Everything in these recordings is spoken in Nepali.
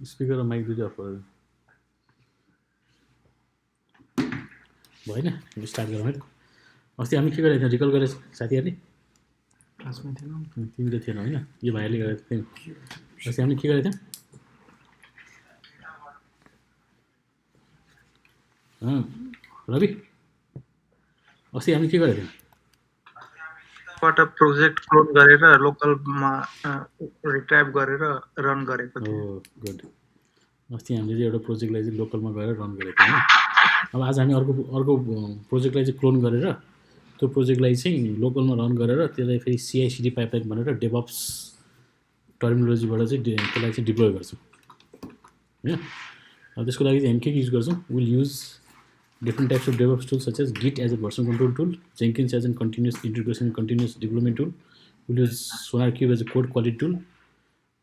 स्पिकर र माइक दुइटै अफ गरेर भएन स्टार्ट गरौँ है अस्ति हामी के गरेको थियौँ रिकल गरेर साथीहरूले क्लासमा थिएन तिमी त थिएन होइन यो भाइहरूले गरेको थियौँ अस्ति हामीले के गरेको थियौँ रवि अस्ति हामी के गरेको थियौँ प्रोजेक्ट क्लोन गरेर लोकलमा रिट्राइभ गरेर रन गरेको थियो गुड अस्ति हामीले चाहिँ एउटा प्रोजेक्टलाई चाहिँ लोकलमा गएर रन गरेको थियौँ अब आज हामी अर्को प्रोजेक्टलाई चाहिँ क्लोन गरेर त्यो प्रोजेक्टलाई चाहिँ लोकलमा रन गरेर त्यसलाई फेरि CI/CD पाइपलाइन भनेर डेभअप्स टर्मिनोलोजीबाट चाहिँ त्यसलाई चाहिँ डिप्लोय गर्छौँ होइन अब त्यसको लागि चाहिँ हामी के युज गर्छौँ will use different types of DevOps tools such as Git as a version control tool, Jenkins as a continuous integration and continuous deployment tool. We'll use SonarQube as a code quality tool,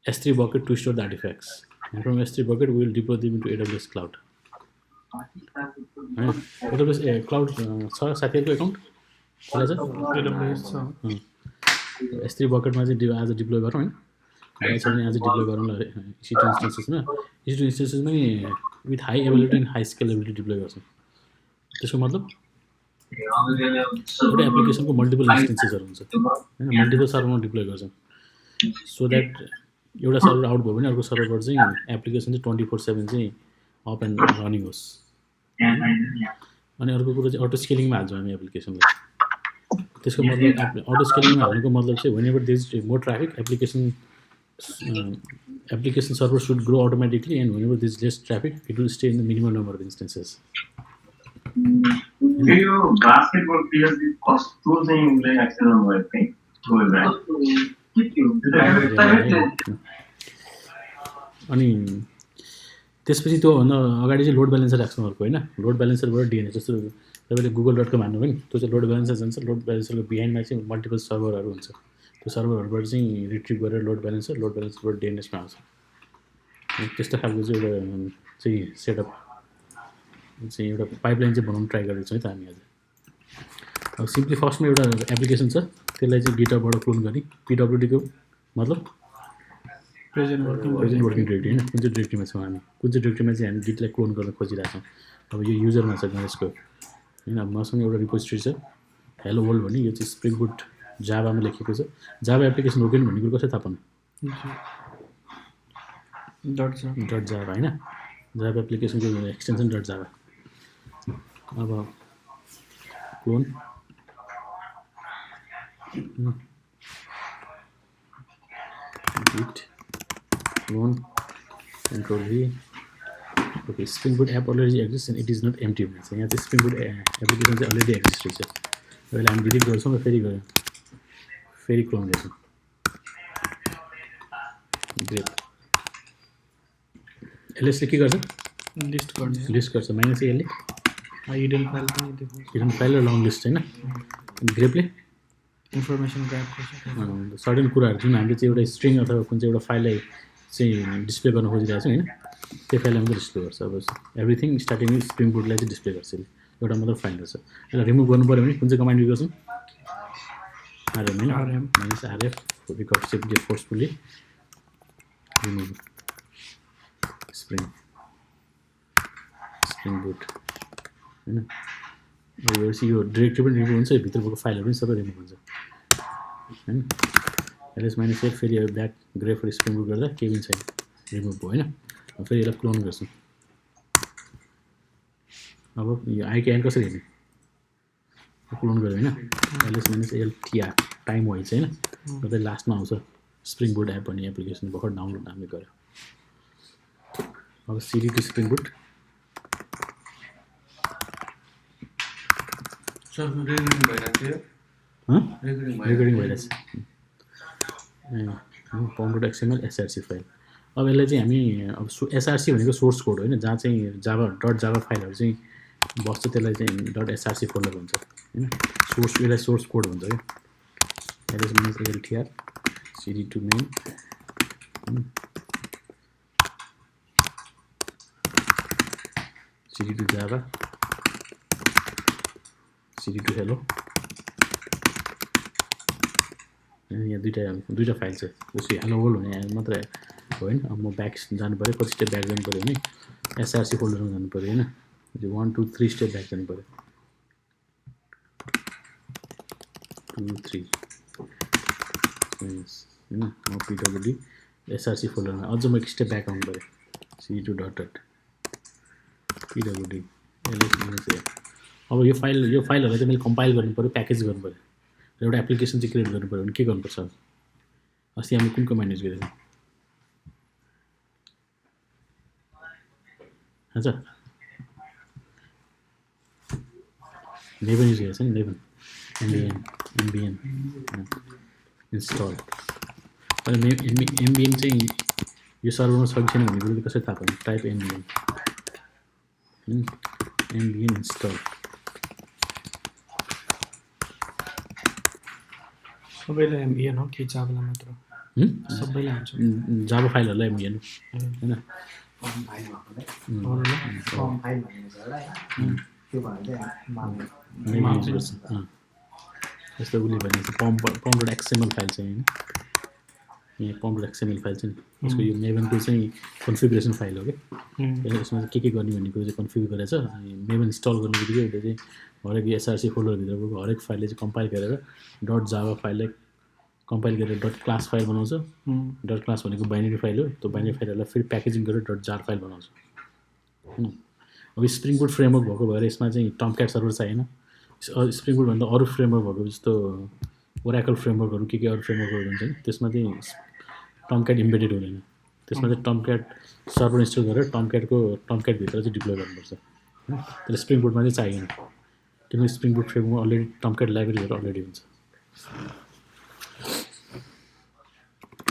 S3 bucket to store the artifacts. And from S3 bucket, we will deploy them into AWS cloud. AWS cloud, साथीहरुको account खोला छ AWS छ S3 bucket मा चाहिँ आज डिप्लोय गरौँ हैन आज डिप्लोय गरौँ ल EC2 instances मा EC2 instances मा with high availability and high scalability deploy गर्छौँ त्यसको मतलब एउटा एप्लिकेसनको मल्टिपल इन्स्टेन्सेसहरू हुन्छ हैन मल्टिपल सर्भरमा डिप्लोय गर्छौँ सो द्याट एउटा सर्भर आउट भयो भने अर्को सर्भरबाट चाहिँ एप्लिकेसन चाहिँ 24/7 चाहिँ अप एन्ड रनिङ होस् अनि अर्को कुरो चाहिँ अटो स्केलिङमा हाल्छौँ हामी एप्लिकेसनलाई त्यसको मतलब अटो स्केलिङमा हाल्नुको मतलब चाहिँ whenever there is more traffic application server should grow automatically and whenever there is less traffic it will stay in the minimum number of instances. यो बास्केटबल प्लेयर्सले फर्स्ट टुल चाहिँ उनले एक्सेल गरेको थिए अनि त्यसपछि त्योभन्दा अगाडि चाहिँ लोड ब्यालेन्सर राख्छौँ अर्को होइन लोड ब्यालेन्सरबाट डिएनएस जस्तो तपाईँले गुगल.com हान्नुभयो नि त्यो चाहिँ लोड ब्यालेन्सर जान्छ लोड ब्यालेन्सरको बिहाइन्डमा चाहिँ मल्टिपल सर्भरहरू हुन्छ त्यो सर्भरहरूबाट चाहिँ रिट्रिभ गरेर लोड ब्यालेन्सरबाट डिएनएसमा आउँछ त्यस्तो खालको चाहिँ एउटा चाहिँ सेटअप चाहिँ एउटा पाइपलाइन चाहिँ बनाउनु ट्राई गरेको छौँ है त हामी आज अब सिम्पली फर्स्टमा एउटा एप्लिकेसन छ त्यसलाई चाहिँ गिटहबबाट क्लोन गर्ने PWDको मतलब प्रेजेन्ट वर्किङ डिरेक्टरी होइन कुन चाहिँ डिरेक्टरीमा छौँ हामी कुन चाहिँ डिरेक्टरीमा चाहिँ हामी गिटलाई क्लोन गर्न खोजिरहेछौँ अब यो युजरमा छ गणेशको होइन अब मसँग एउटा रिपोजिटरी छ हेलो वर्ल्ड भन्ने यो चाहिँ स्प्रिङ बुट जाभामा लेखेको छ जाभा एप्लिकेसन हो कि भन्ने कुरो कसरी थाहा पाउनु डट जाभा होइन जाभा एप्लिकेसनको एक्सटेन्सन डट जाभा अब clone git clone control v okay spring boot app already exists and it is not empty भन्छ यहाँ चाहिँ spring boot एप्लिकेसन चाहिँ अलरेडी एक्जिस्ट रहेछ अहिले हामी डिलिट गर्छौँ र फेरि क्लोन गर्छौँ ग्रेट यसले के गर्छ लिस्ट गर्छ माइनस यसले हिडन फाइल र लङ लिस्ट होइन ग्रेपले इन्फर्मेसन ग्राब गर्छ सर्टेन कुराहरू जुन हामीले चाहिँ एउटा स्ट्रिङ अथवा कुन चाहिँ एउटा फाइललाई चाहिँ डिस्प्ले गर्न खोजिरहेको छौँ होइन त्यो फाइललाई मात्रै डिस्प्ले गर्छ अब एभ्रिथिङ स्टार्टिङ स्प्रिङ बुटलाई चाहिँ डिस्प्ले गर्छ यसले एउटा मात्र फाइल गर्छ यसलाई रिमुभ गर्नु पऱ्यो भने कुन चाहिँ कमान्ड युज गर्छौँ आरएम होइन minus RF record safety forcefully remove spring boot होइन यो डिरेक्टरी पनि रिमुभ हुन्छ भित्र भएको फाइलहरू पनि सबै रिमुभ हुन्छ होइन एलएस माइनस एफ फेरि ब्याक ग्रे फर स्प्रिङ बुट गर्दा केही पनि छैन रिमुभ भयो होइन फेरि यसलाई क्लोन गर्छौँ अब यो आइक्यान कसरी हेर्ने क्लोन गऱ्यो होइन LS minus LTR time wise होइन र लास्टमा आउँछ स्प्रिङ बुट एप भन्ने एप्लिकेसन भर्खर डाउनलोड हामीले गऱ्यो अब CD to spring boot recording भइरहेछ .xml SRC फाइल अब यसलाई चाहिँ हामी अब SRC भनेको सोर्स कोड होइन जहाँ चाहिँ जाभा फाइलहरू चाहिँ बस्छ त्यसलाई चाहिँ .src फोल्डर भन्छ होइन यसलाई सोर्स कोड भन्छ क्या LS minus LTR CD to main cd to java, cd to hello, यहाँ दुईटा फाइल छ जस्तो हेलो वर्ल्ड भने यहाँ मात्रै हो हैन अब म ब्याक जानु पर्यो कति स्टेप ब्याक जानु पर्यो भने एसआरसी फोल्डरमा जानु पर्यो हैन 1 2 3 स्टेप ब्याक जानु पर्यो 2 3 हैन म pwd एसआरसी फोल्डरमा अझ म एक स्टेप ब्याक आउनु पर्यो cd2 dot dot pwd ls अब यो फाइलहरुलाई चाहिँ मैले कम्पाइल गर्नु पर्यो प्याकेज गर्नु पर्यो एउटा एप्लिकेसन चाहिँ क्रिएट गर्नु पर्यो भने के गर्नुपर्छ अस्ति हामीले कुन कमान्ड युज गरेछौँ हजुर नेभन युज गरेछ नि नेभन एमबिएन इन्स्टल अहिले एमबिएन चाहिँ यो सर्भरमा छ कि छैन भन्ने कुरो कसरी थाहा पाउने टाइप एमबिएन इन्स्टल सबैलाई एमबिएन हो कि जाभालाई मात्र सबैलाई हुन्छ जाभा फाइलहरूलाई एमबिएन हैन जस्तो उसले भनेको पम्प एक्सएमएल फाइल चाहिँ हैन यहाँ पम्प एक्सएमएल फाइल चाहिँ यसको यो मेभनको चाहिँ कन्फिगरेसन फाइल हो कि यसमा चाहिँ के गर्ने भन्ने कुरो चाहिँ कन्फिगर गरेछ मेभन इन्स्टल गर्नु बित्तिकै उसले चाहिँ हरेक एसआरसी फोल्डरभित्रको हरेक फाइलले चाहिँ कम्पाइल गरेर डट जाभा फाइललाई कम्पाइल गरेर डट क्लास फाइल बनाउँछ डट क्लास भनेको बाइनरी फाइल हो त्यो बाइनरी फाइलहरूलाई फेरि प्याकेजिङ गरेर डट जार फाइल बनाउँछ हैन अब स्प्रिङ बुट फ्रेमवर्क भएको भएर यसमा चाहिँ टमक्याट सर्भर चाहिएन स्प्रिङ बुट भन्दा अरू फ्रेमवर्क भएको जस्तो ओराकल फ्रेमवर्कहरू के अरू फ्रेमवर्कहरू हुन्छ नि त्यसमा चाहिँ टमक्याट इम्बेडेड हुँदैन त्यसमा चाहिँ टमक्याट सर्भर इन्स्टल गरेर टमक्याटभित्र चाहिँ डिप्लोय गर्नुपर्छ तर स्प्रिङ बुटमा चाहिँ चाहिएन किनकि spring boot framework already Tomcat लाइब्रेरीहरू अलरेडी हुन्छ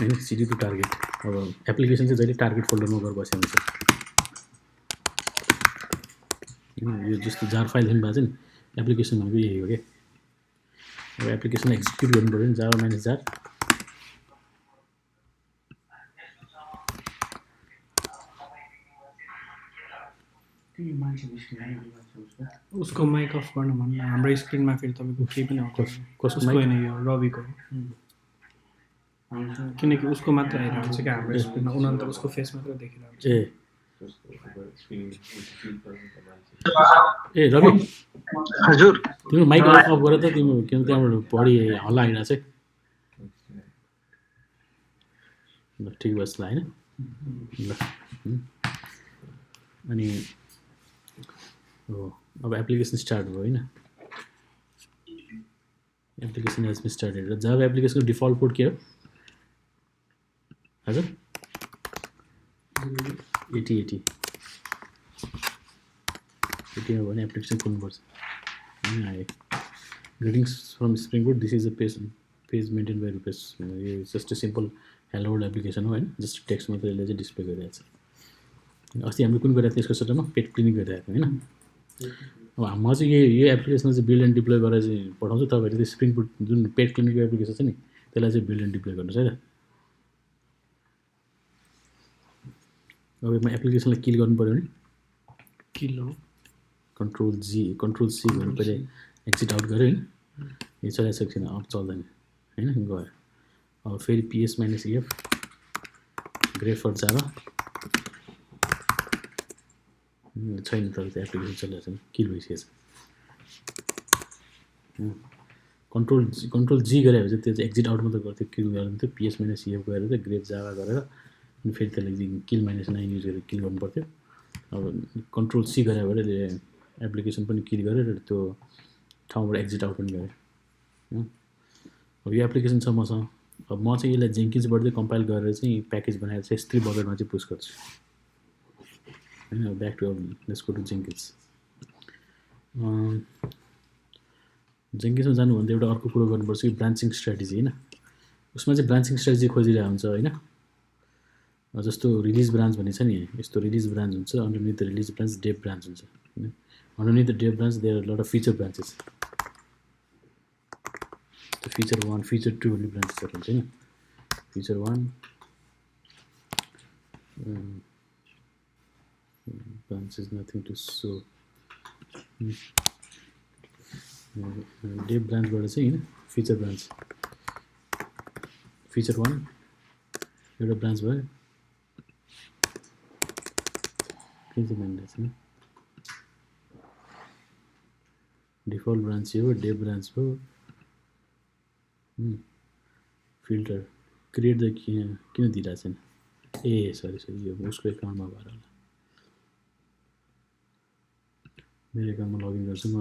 हैन सिडी टु टार्गेट अब एप्लिकेसन चाहिँ जहिले टार्गेट फोल्डरमा गएर बसेको हुन्छ यो जस्तो जार फाइल जुन भएको छ नि एप्लिकेसन भनेको यही हो क्या अब एप्लिकेसनलाई एक्जिक्युट गर्नु पऱ्यो नि जाभा माइनस जार उसको माइक अफ गर्नु भन्नु हाम्रो स्क्रिनमा फेरि तपाईँको केही पनि आउँछ कसको उसको माइक होइन यो रविको किनकि उसको मात्र आइरहेको हुन्छ क्या हाम्रो स्क्रिनमा उनीहरू त उसको फेस मात्र देखिरहेको हुन्छ ए रवि हजुर तिम्रो माइक अफ गर त तिम्रो किन त्यहाँबाट बढी हल्ला आइरहेको छ ल ठिक बस् ल हैन ल अनि हो अब एप्लिकेसन स्टार्ट भयो हैन एप्लिकेसन हेज बिन स्टार्टेड र जाभा एप्लिकेसनको डिफल्ट पोर्ट के हो हजुर 80 मा भने एप्लिकेसन खोल्नुपर्छ हैन आयो greetings from spring boot this is a page maintain by Rupesh यो just a simple hello world application हो हैन जस्ट टेक्स्ट मात्रै यसले चाहिँ डिस्प्ले गरिरहेको छ अस्ति हामीले कुन गरिरहेको थियो यसको सट्टामा पेट क्लिनिक गरिरहेको थियो हैन अब म चाहिँ यो एप्लिकेसनलाई चाहिँ बिल्ड एन्ड डिप्लोय गरेर चाहिँ पठाउँछु तपाईँहरूले त्यो स्प्रिङ बुट जुन पेट क्लिनिकको एप्लिकेसन छ नि त्यसलाई चाहिँ बिल्ड एन्ड डिप्लोय गर्नुहोस् है त अब म एप्लिकेसनलाई किल गर्नु पऱ्यो भने किलो कन्ट्रोल सी गर्नु पऱ्यो एक्जिट आउट गऱ्यो हैन यो चलाइसकेको छैन अब चल्दैन हैन गयो अब फेरि PS minus EF grep for Java छैन तर त्यो एप्लिकेसन चलिरहेको छैन किल भइसकेको छ कन्ट्रोल जी गरे भने चाहिँ त्यो चाहिँ एक्जिट आउट मात्रै गर्थ्यो किल गर्थ्यो पिएस माइनस इएफ गरेर चाहिँ ग्रेट जाभा गरेर अनि फेरि त्यसलाई किल माइनस 9 युज गरेर किल गर्नु पर्थ्यो अब कन्ट्रोल सी गरे भने एप्लिकेसन पनि किल गरेर त्यो ठाउँबाट एक्जिट आउट पनि गरेँ अब यो एप्लिकेसन छ मसँग अब म चाहिँ यसलाई जेङ्किन्सबाट चाहिँ कम्पाइल गरेर चाहिँ प्याकेज बनाएर चाहिँ S3 बकेटमा चाहिँ पुस गर्छु हैन back to let's go to Jenkins जेङ्किन्समा जानुभन्दा एउटा अर्को कुरो गर्नुपर्छ कि ब्रान्चिङ स्ट्राटेजी हैन उसमा चाहिँ ब्रान्चिङ स्ट्राटेजी खोजिरहेको हुन्छ हैन जस्तो रिलिज ब्रान्च भन्ने छ नि यस्तो रिलिज ब्रान्च हुन्छ underneath the release branch dev branch हुन्छ हैन underneath the dev branch there are lot of feature branches त्यो फिचर 1 फिचर 2 भन्ने ब्रान्चेसहरू हुन्छ हैन feature 1 branch is nothing to show. Dev branchबाट चाहिँ हैन फिचर ब्रान्च फिचर 1 एउटा ब्रान्च भयो के चाहिँ भन्दैछ नि डिफल्ट ब्रान्च हो डेभ ब्रान्च भयो फिल्टर क्रिएट द किन दिइरहेको छैन ए सरी यो उसको एकाउन्टमा भएर होला मेरो एकाउन्टमा लगइन गर्छु म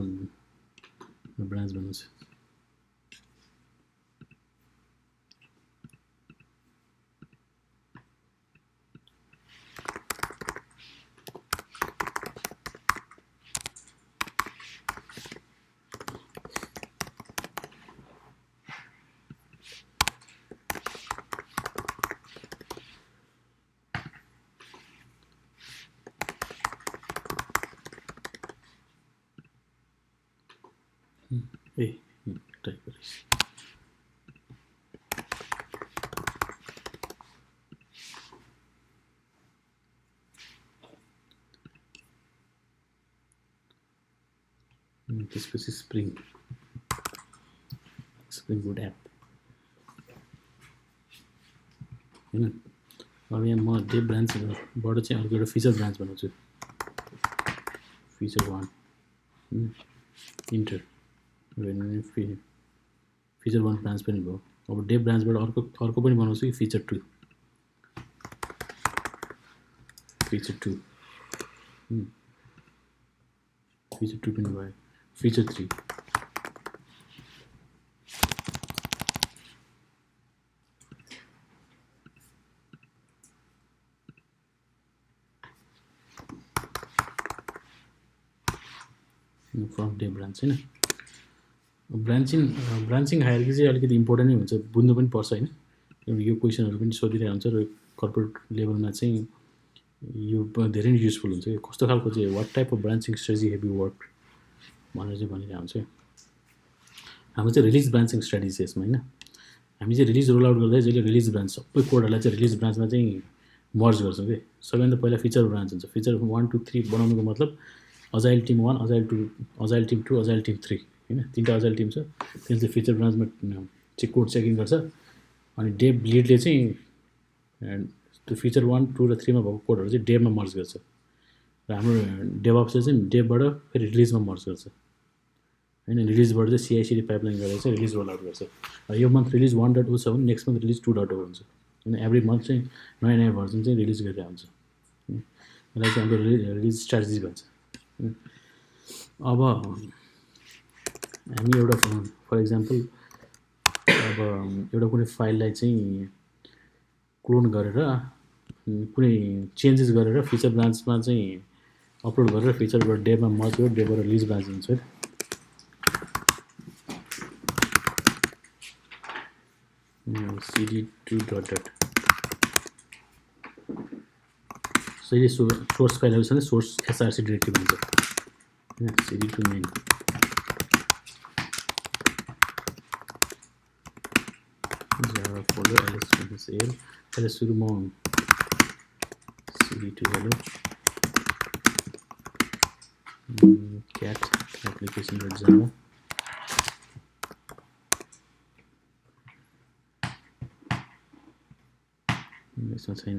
ब्रान्च बनाउँछु टाइप गरेँ त्यसपछि स्प्रिङ बुट एप हैन अब यहाँ म डेभ ब्रान्चबाट चाहिँ अर्को एउटा फिचर ब्रान्च बनाउँछु फिचर 1 इन्टर फिचर 1 ब्रान्च पनि भयो अब डेभ ब्रान्चबाट अर्को पनि बनाउँछु कि फिचर 2 फिचर 2 पनि भयो फिचर 3 फ्रम डेभ ब्रान्च हैन ब्रान्चिङ हायरकी चाहिँ अलिकति इम्पोर्टेन्ट नै हुन्छ बुझ्नु पनि पर्छ हैन यो क्वेसनहरू पनि सोधिरहेको हुन्छ र कर्पोरेट लेभलमा चाहिँ यो धेरै नै युजफुल हुन्छ कस्तो खालको चाहिँ what type of branching strategy have you work भनेर चाहिँ भनिरहेको हुन्छ हाम्रो चाहिँ रिलिज ब्रान्चिङ स्ट्राटेजी छ यसमा हैन हामी चाहिँ रिलिज रोल आउट गर्दा जहिले रिलिज ब्रान्च सबै कोडहरूलाई चाहिँ रिलिज ब्रान्चमा चाहिँ मर्ज गर्छौँ कि सबैभन्दा पहिला फिचर ब्रान्च हुन्छ फिचर 1 2 3 बनाउनुको मतलब agile team 1 agile team 2 agile team 3 हैन तीनटा अजाइल टिम छ त्यसले फिचर ब्रान्चमा चाहिँ कोड चेकिङ गर्छ अनि डेभ लिडले चाहिँ त्यो फिचर 1 2 र 3 मा भएको कोडहरू चाहिँ डेभमा मर्ज गर्छ र हाम्रो डेभअप्सले चाहिँ डेभबाट फेरि रिलिजमा मर्ज गर्छ हैन रिलिजबाट चाहिँ CI/CD पाइपलाइन गरेर चाहिँ रिलिज रोल आउट गर्छ यो मन्थ रिलिज 1.0 छ भने नेक्स्ट मन्थ रिलिज 2.0 हुन्छ हैन एभ्री मन्थ चाहिँ नयाँ भर्जन चाहिँ रिलिज गरेर हुन्छ यसलाई चाहिँ हाम्रो रिलिज स्ट्राटेजी भन्छ अब हामी एउटा फर इक्जाम्पल अब एउटा कुनै फाइललाई चाहिँ क्लोन गरेर कुनै चेन्जेस गरेर फिचर ब्रान्चमा चाहिँ अपलोड गरेर फिचरबाट डेभमा मर्ज गरेर डेभबाट रिलिज ब्रान्च हुन्छ cd2 so यो सोर्स फाइलहरु छ नि सोर्स src डिरेक्टरी भन्छ हैन cd2 main java folder ls.cl अहिले सुरु म cd2 हेलो cat application.java यसमा छैन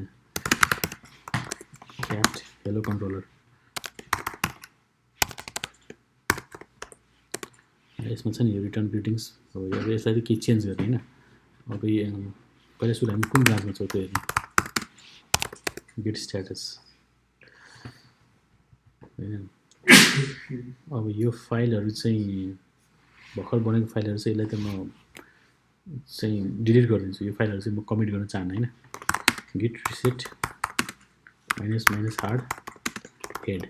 cat hello controller यसमा छ नि यो रिटर्न ग्रिटिङ्स अब यसलाई चाहिँ के चेन्ज गर्ने हैन अब यो पहिला सुरु हामी कुन ब्रान्चमा छौँ त्यो हेर्नु गेट स्ट्याटस हैन अब यो फाइलहरु चाहिँ भर्खर बनेको फाइलहरु चाहिँ यसलाई त म चाहिँ डिलिट गरिदिन्छु यो फाइलहरु चाहिँ म कमिट गर्न चाहन्न हैन git reset -hard head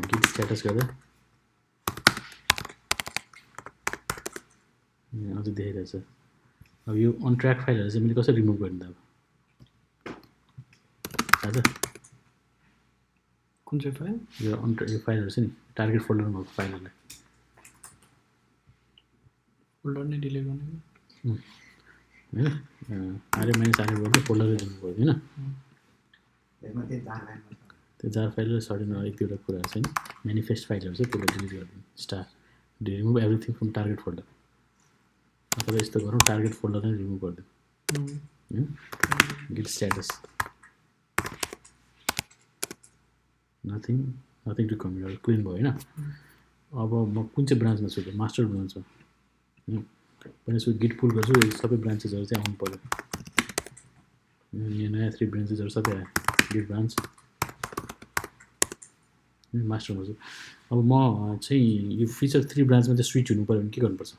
git status गर्दा अझ देखाइरहेछ अब यो अन ट्र्याक फाइलहरु चाहिँ मैले कसरी रिमुभ गर्ने त अब थाहा छ कुन चाहिँ फाइल यो फाइलहरु छ नि टार्गेट फोल्डरमा भएको फाइलहरुलाई फोल्डर नै डिलिट गर्ने हैन आरे माइनस आरे गर्दै फोल्डर डिलिट गर्दै हैन त्यो जार फाइल र सर्टेन एक दुईवटा कुरा छ नि म्यानिफेस्ट फाइलहरू चाहिँ त्यसलाई डिलिट गरिदिनु star remove everything from target folder अथवा यस्तो गरौँ टार्गेट फोल्डर नै रिमुभ गरिदिउँ git status nothing to comment clean भयो होइन अब म कुन चाहिँ ब्रान्चमा छु मास्टर ब्रान्चमा पनि यसो गिट पुल गर्छु सबै ब्रान्चेसहरू चाहिँ आउनु पऱ्यो यहाँ नयाँ 3 ब्रान्चेसहरू सबै आयो गिट ब्रान्च मास्टरमा छु अब म चाहिँ यो फिचर 3 ब्रान्चमा चाहिँ स्विच हुनु पऱ्यो भने के गर्नुपर्छ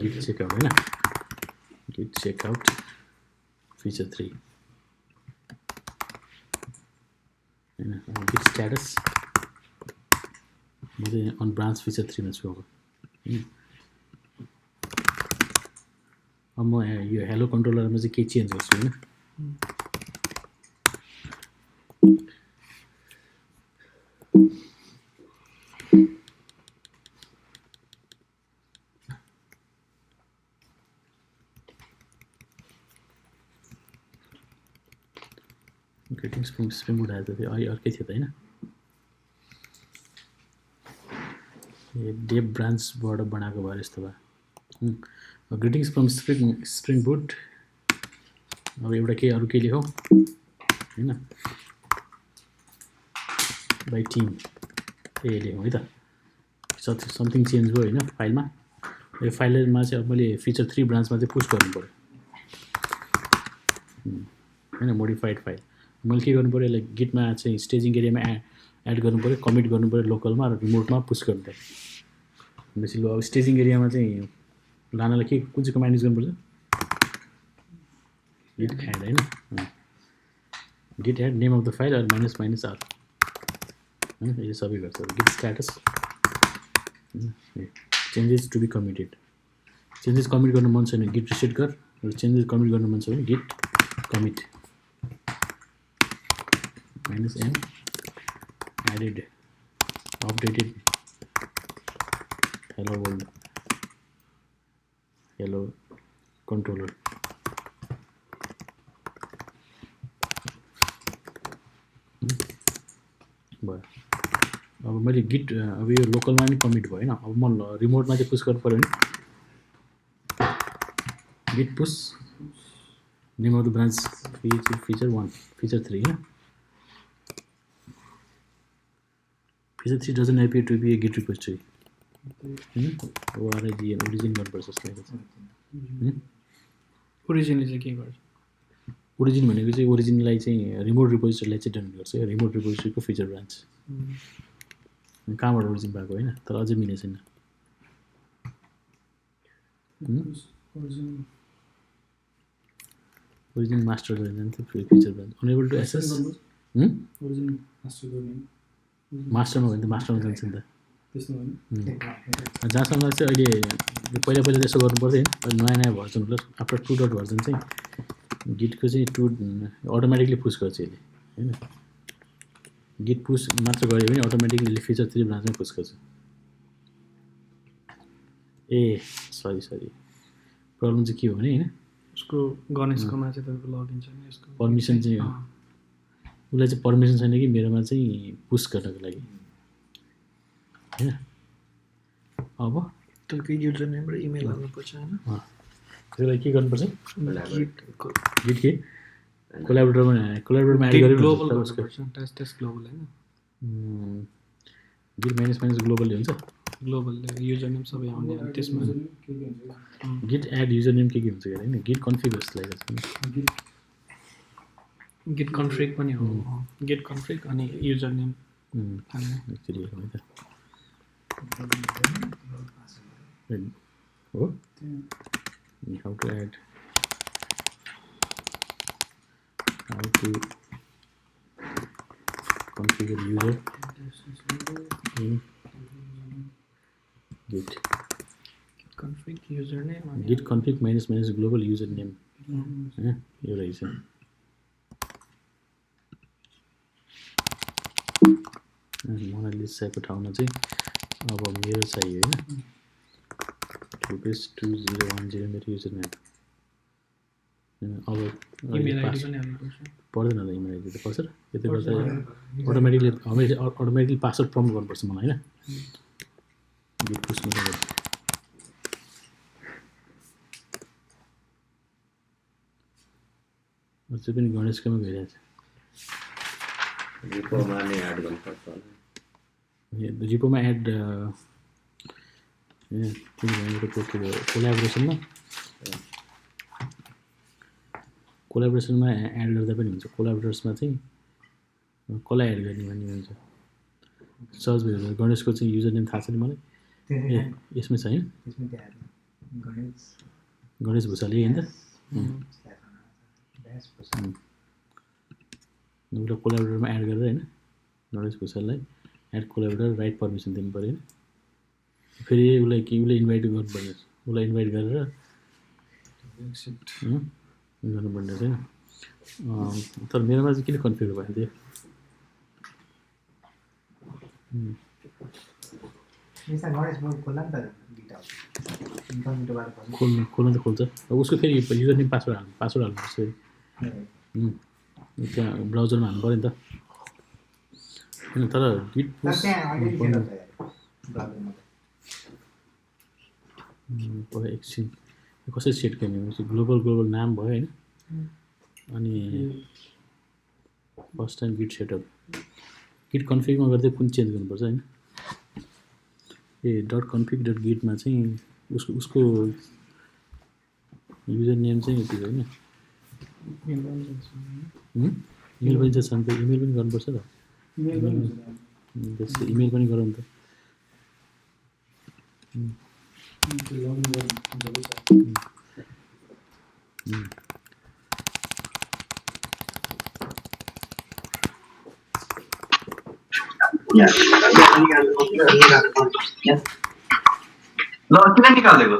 गिट चेकआउट होइन गिट चेकआउट फिचर 3 होइन गिट स्ट्याटस म चाहिँ अन ब्रान्च फिचर 3 मा छु अब म यो हेलो कन्ट्रोलरमा चाहिँ केही चेन्ज गर्छु होइन ग्रिटिङ्स फ्रम स्प्रिङ बुट आएको थियो अहिले अर्कै थियो त होइन डेभ ब्रान्चबाट बनाएको भएर यस्तो भयो ग्रिटिङ्स फ्रम स्प्रिङ बुट अब एउटा केही अरू केही लेखौँ होइन बाई टिम लेखौँ है त समथिङ चेन्ज भयो होइन फाइलमा यो फाइलमा चाहिँ अब मैले फिचर 3 ब्रान्चमा चाहिँ पुस्ट गर्नु पऱ्यो होइन मोडिफाइड फाइल मैले के गर्नु पऱ्यो यसलाई गिटमा चाहिँ स्टेजिङ एरियामा एड गर्नु पऱ्यो कमिट गर्नु पऱ्यो लोकलमा र रिमोटमा पुस्ट गर्नु पऱ्यो भनेपछि अब स्टेजिङ एरियामा चाहिँ लानलाई के कुन चाहिँ कमान्ड युज गर्नुपर्छ गिट एड होइन git add name of the file or minus R होइन यो सबै गर्छ git status changes to be committed changes commit गर्नु मन छैन गिट रिसेट गर र चेन्जेस कमिट गर्नु मन छ भने git commit minus n added updated hello world hello controller भयो अब मैले गिट अब यो लोकलमा पनि कमिट भयो होइन अब म रिमोटमा चाहिँ पुस गर्नु पऱ्यो भने git push name of the branch feature 1 feature 3 होइन feature 3 doesn't appear to be a git repository origin गर्नुपर्छ जस्तो लागेको छ ओरिजिनले चाहिँ के गर्छ ओरिजिन भनेको चाहिँ ओरिजिनलाई चाहिँ रिमोट रिपोजिटरीलाई चाहिँ डोनेट गर्छ रिमोट रिपोजिटरीको फिचर ब्रान्च कहाँबाट ओरिजिन भएको होइन तर अझै मिलेको छैन ओरिजिन मास्टर जान्थ्यो feature branch unable to access मास्टरमा भयो भने त मास्टरमा जान्छ नि त जहाँसम्म चाहिँ अहिले पहिला त्यसो गर्नु पर्थ्यो होइन नयाँ version plus after 2 dot version चाहिँ गिटको चाहिँ 2 अटोमेटिकली पुस गर्छ यसले होइन गिट पुस मात्र गऱ्यो भने अटोमेटिकली फिचर 3 ब्रान्चमै पुस गर्छ ए सरी प्रब्लम चाहिँ के हो भने होइन उसको गणेशकोमा चाहिँ तपाईँको लगइन छैन यसको पर्मिसन चाहिँ उसलाई चाहिँ पर्मिसन छैन कि मेरोमा चाहिँ पुस गर्नको लागि होइन अब तपाईँको युजर नेम र इमेल हाल्नुपर्छ होइन त्यसको लागि के गर्नुपर्छ गिट के कोलाबोरेटरमा एड गरेर ग्लोबल टेस्ट ग्लोबल होइन गिट माइनस ग्लोबलले हुन्छ ग्लोबलले युजर नेम सबै आउने त्यसमा गिट एड युजर नेम के हुन्छ होइन गिट कन्फिग जस्तो लागेको छ गिट कन्फ्रिग पनि हो गिट कन्फ्रिग अनि युजर नेम एक्चुअली हो त हो how to add how to configure user in git config username git config minus global username यो रहेछ मलाई लिस्टको ठाउँमा चाहिँ अब मेरो चाहियो होइन रुपिस 2010 मेरो युजर नेम अब इमेल आइडी पनि हाल्नुपर्छ पर्दैन होला इमेल आइडी त पर्छ र यति गर्दा अटोमेटिकली पासवर्ड प्रम्प्ट गर्नुपर्छ मलाई होइन गिट पुसमा अझै पनि गणेशकोमा गइरहेको छ रिपोमा नै एड गर्नुपर्छ होला रिपोमा एड कोलाबोरेसनमा एड गर्दा पनि हुन्छ कोलाबोरेटर्समा चाहिँ कसलाई एड गर्ने भन्ने हुन्छ सर्च गरेर गणेशको चाहिँ युजर नेम थाहा छ नि मलाई ए यसमै छ होइन गणेश भुषाली होइन त उसलाई कोलाबोरेटरमा एड गरेर होइन गणेश भुषाललाई एड कोलाबोरेटर राइट पर्मिसन दिनु पऱ्यो होइन फेरि उसलाई इन्भाइट गर्नुपर्ने उसलाई इन्भाइट गरेर गर्नुपर्ने छैन तर मेरोमा चाहिँ किन कन्फ्युज भयो त्यो खोल्नु त खोल्छ अब उसको फेरि युजर नेम पासवर्ड हाल्नुपर्छ फेरि त्यहाँ ब्राउजरमा हाल्नु पऱ्यो नि त होइन तर गिट एकछिन कसरी सेट गर्ने ग्लोबल नाम भयो होइन अनि first time git setup git कन्फिगमा गर्दै कुन चेन्ज गर्नुपर्छ होइन ए .config.git मा चाहिँ उसको युजर नेम चाहिँ यति हो होइन इमेल पनि छ नि त इमेल पनि गर्नुपर्छ त त्यसको इमेल पनि गरौँ त ल किन निकालेको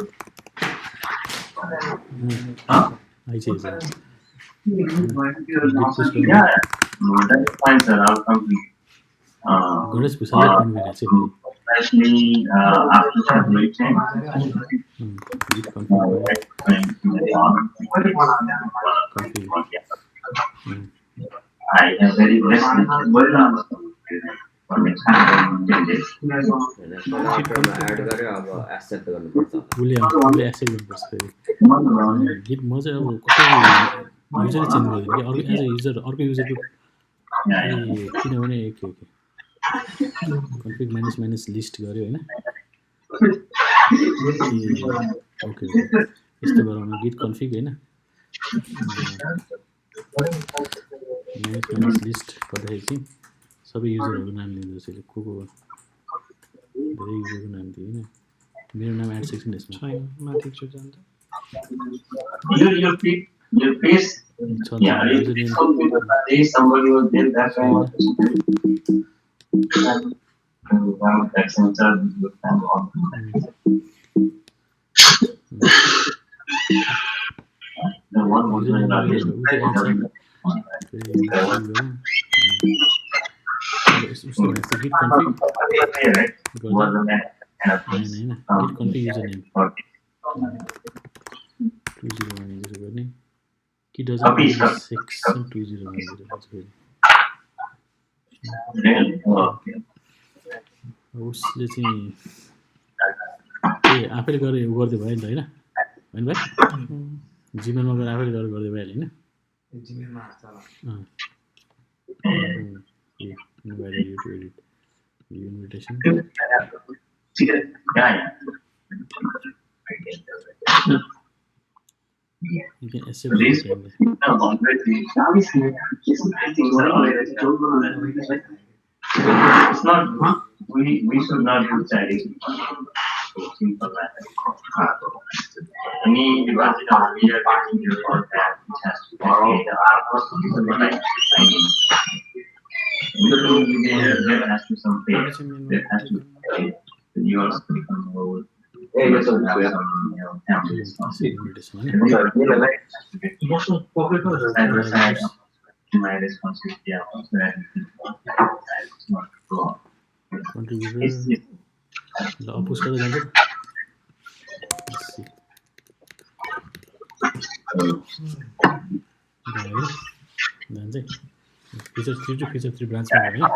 आइसकेको गणेश भुषाललाई फोन गरिरहेको छु especially after graduation. I am very blessed for next 10 days. Add गर्यो अब एक्सेप्ट गर्नुपर्छ उसले एक्सेप्ट गर्नुपर्छ फेरि गिट म चाहिँ अब कसरी युजरै चेन्ज गरिदिनु कि अर्को एज अ युजर अर्को युजरको किनभने के कन्फिग म्यानेज लिस्ट गऱ्यो होइन ओके यस्तो गराउनु गिट कन्फिग होइन म्यानेज लिस्ट गर्दाखेरि चाहिँ सबै युजरहरूको नाम दिँदो रहेछ को धेरै युजरको नाम दियो होइन मेरो नाम एड सेक्सन यसमा छैन माथि छु जान्छ Your face, yeah, somebody was there, that's why I was that center with them on. The one was like that. git config username 2010 गर्ने कि डजन्ट सेक्सन 2010 फेरि उसले चाहिँ ए आफैले गरेर गर्दै भयो नि त होइन भाइ जिमेलमा गएर आफैले गरेर गर्दै भइहाल्यो होइन invitation You can accept it. It's not. We should not do charity. Any device we are talking here for that, which has to follow the there has to be some pay. There has to be you also become more. My responsibility भयो होइन चाहिँ फिचर 3 टु फिचर 3 ब्रान्चमा गयो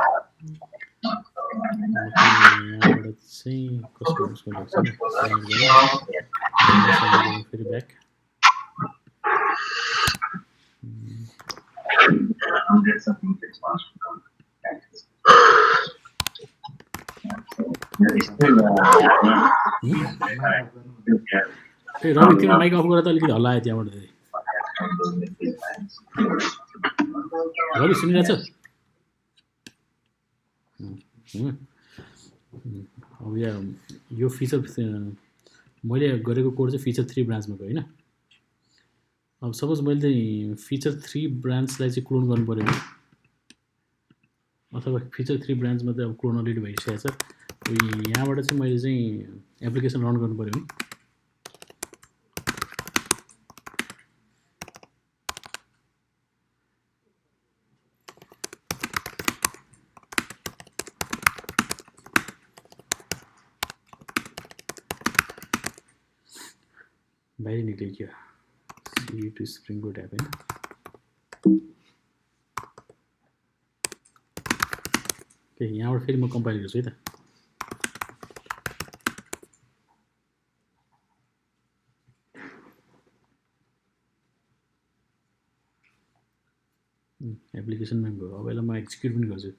यहाँबाट चाहिँ कसको लाग्छ नि फेरि ब्याक ए रवि तिम्रो माइक अफ गरेर त अलिकति हल्ला आयो त्यहाँबाट धेरै रवि सुनिरहेछ अब यहाँ यो फिचर मैले गरेको कोड चाहिँ फिचर 3 ब्रान्चमा गयो होइन अब सपोज मैले चाहिँ फिचर 3 ब्रान्चलाई चाहिँ क्लोन गर्नु पऱ्यो भने अथवा फिचर 3 ब्रान्चमा चाहिँ अब क्लोन अलरेडी भइसकेको छ यहाँबाट चाहिँ मैले चाहिँ एप्लिकेसन रन गर्नु पऱ्यो भने बाहिर निक्ल्यो क्या C to spring boot app होइन ओके यहाँबाट फेरि म कम्पाइल गर्छु है त एप्लिकेसनमा गयो अब यसलाई म एक्जिक्युट पनि गर्छु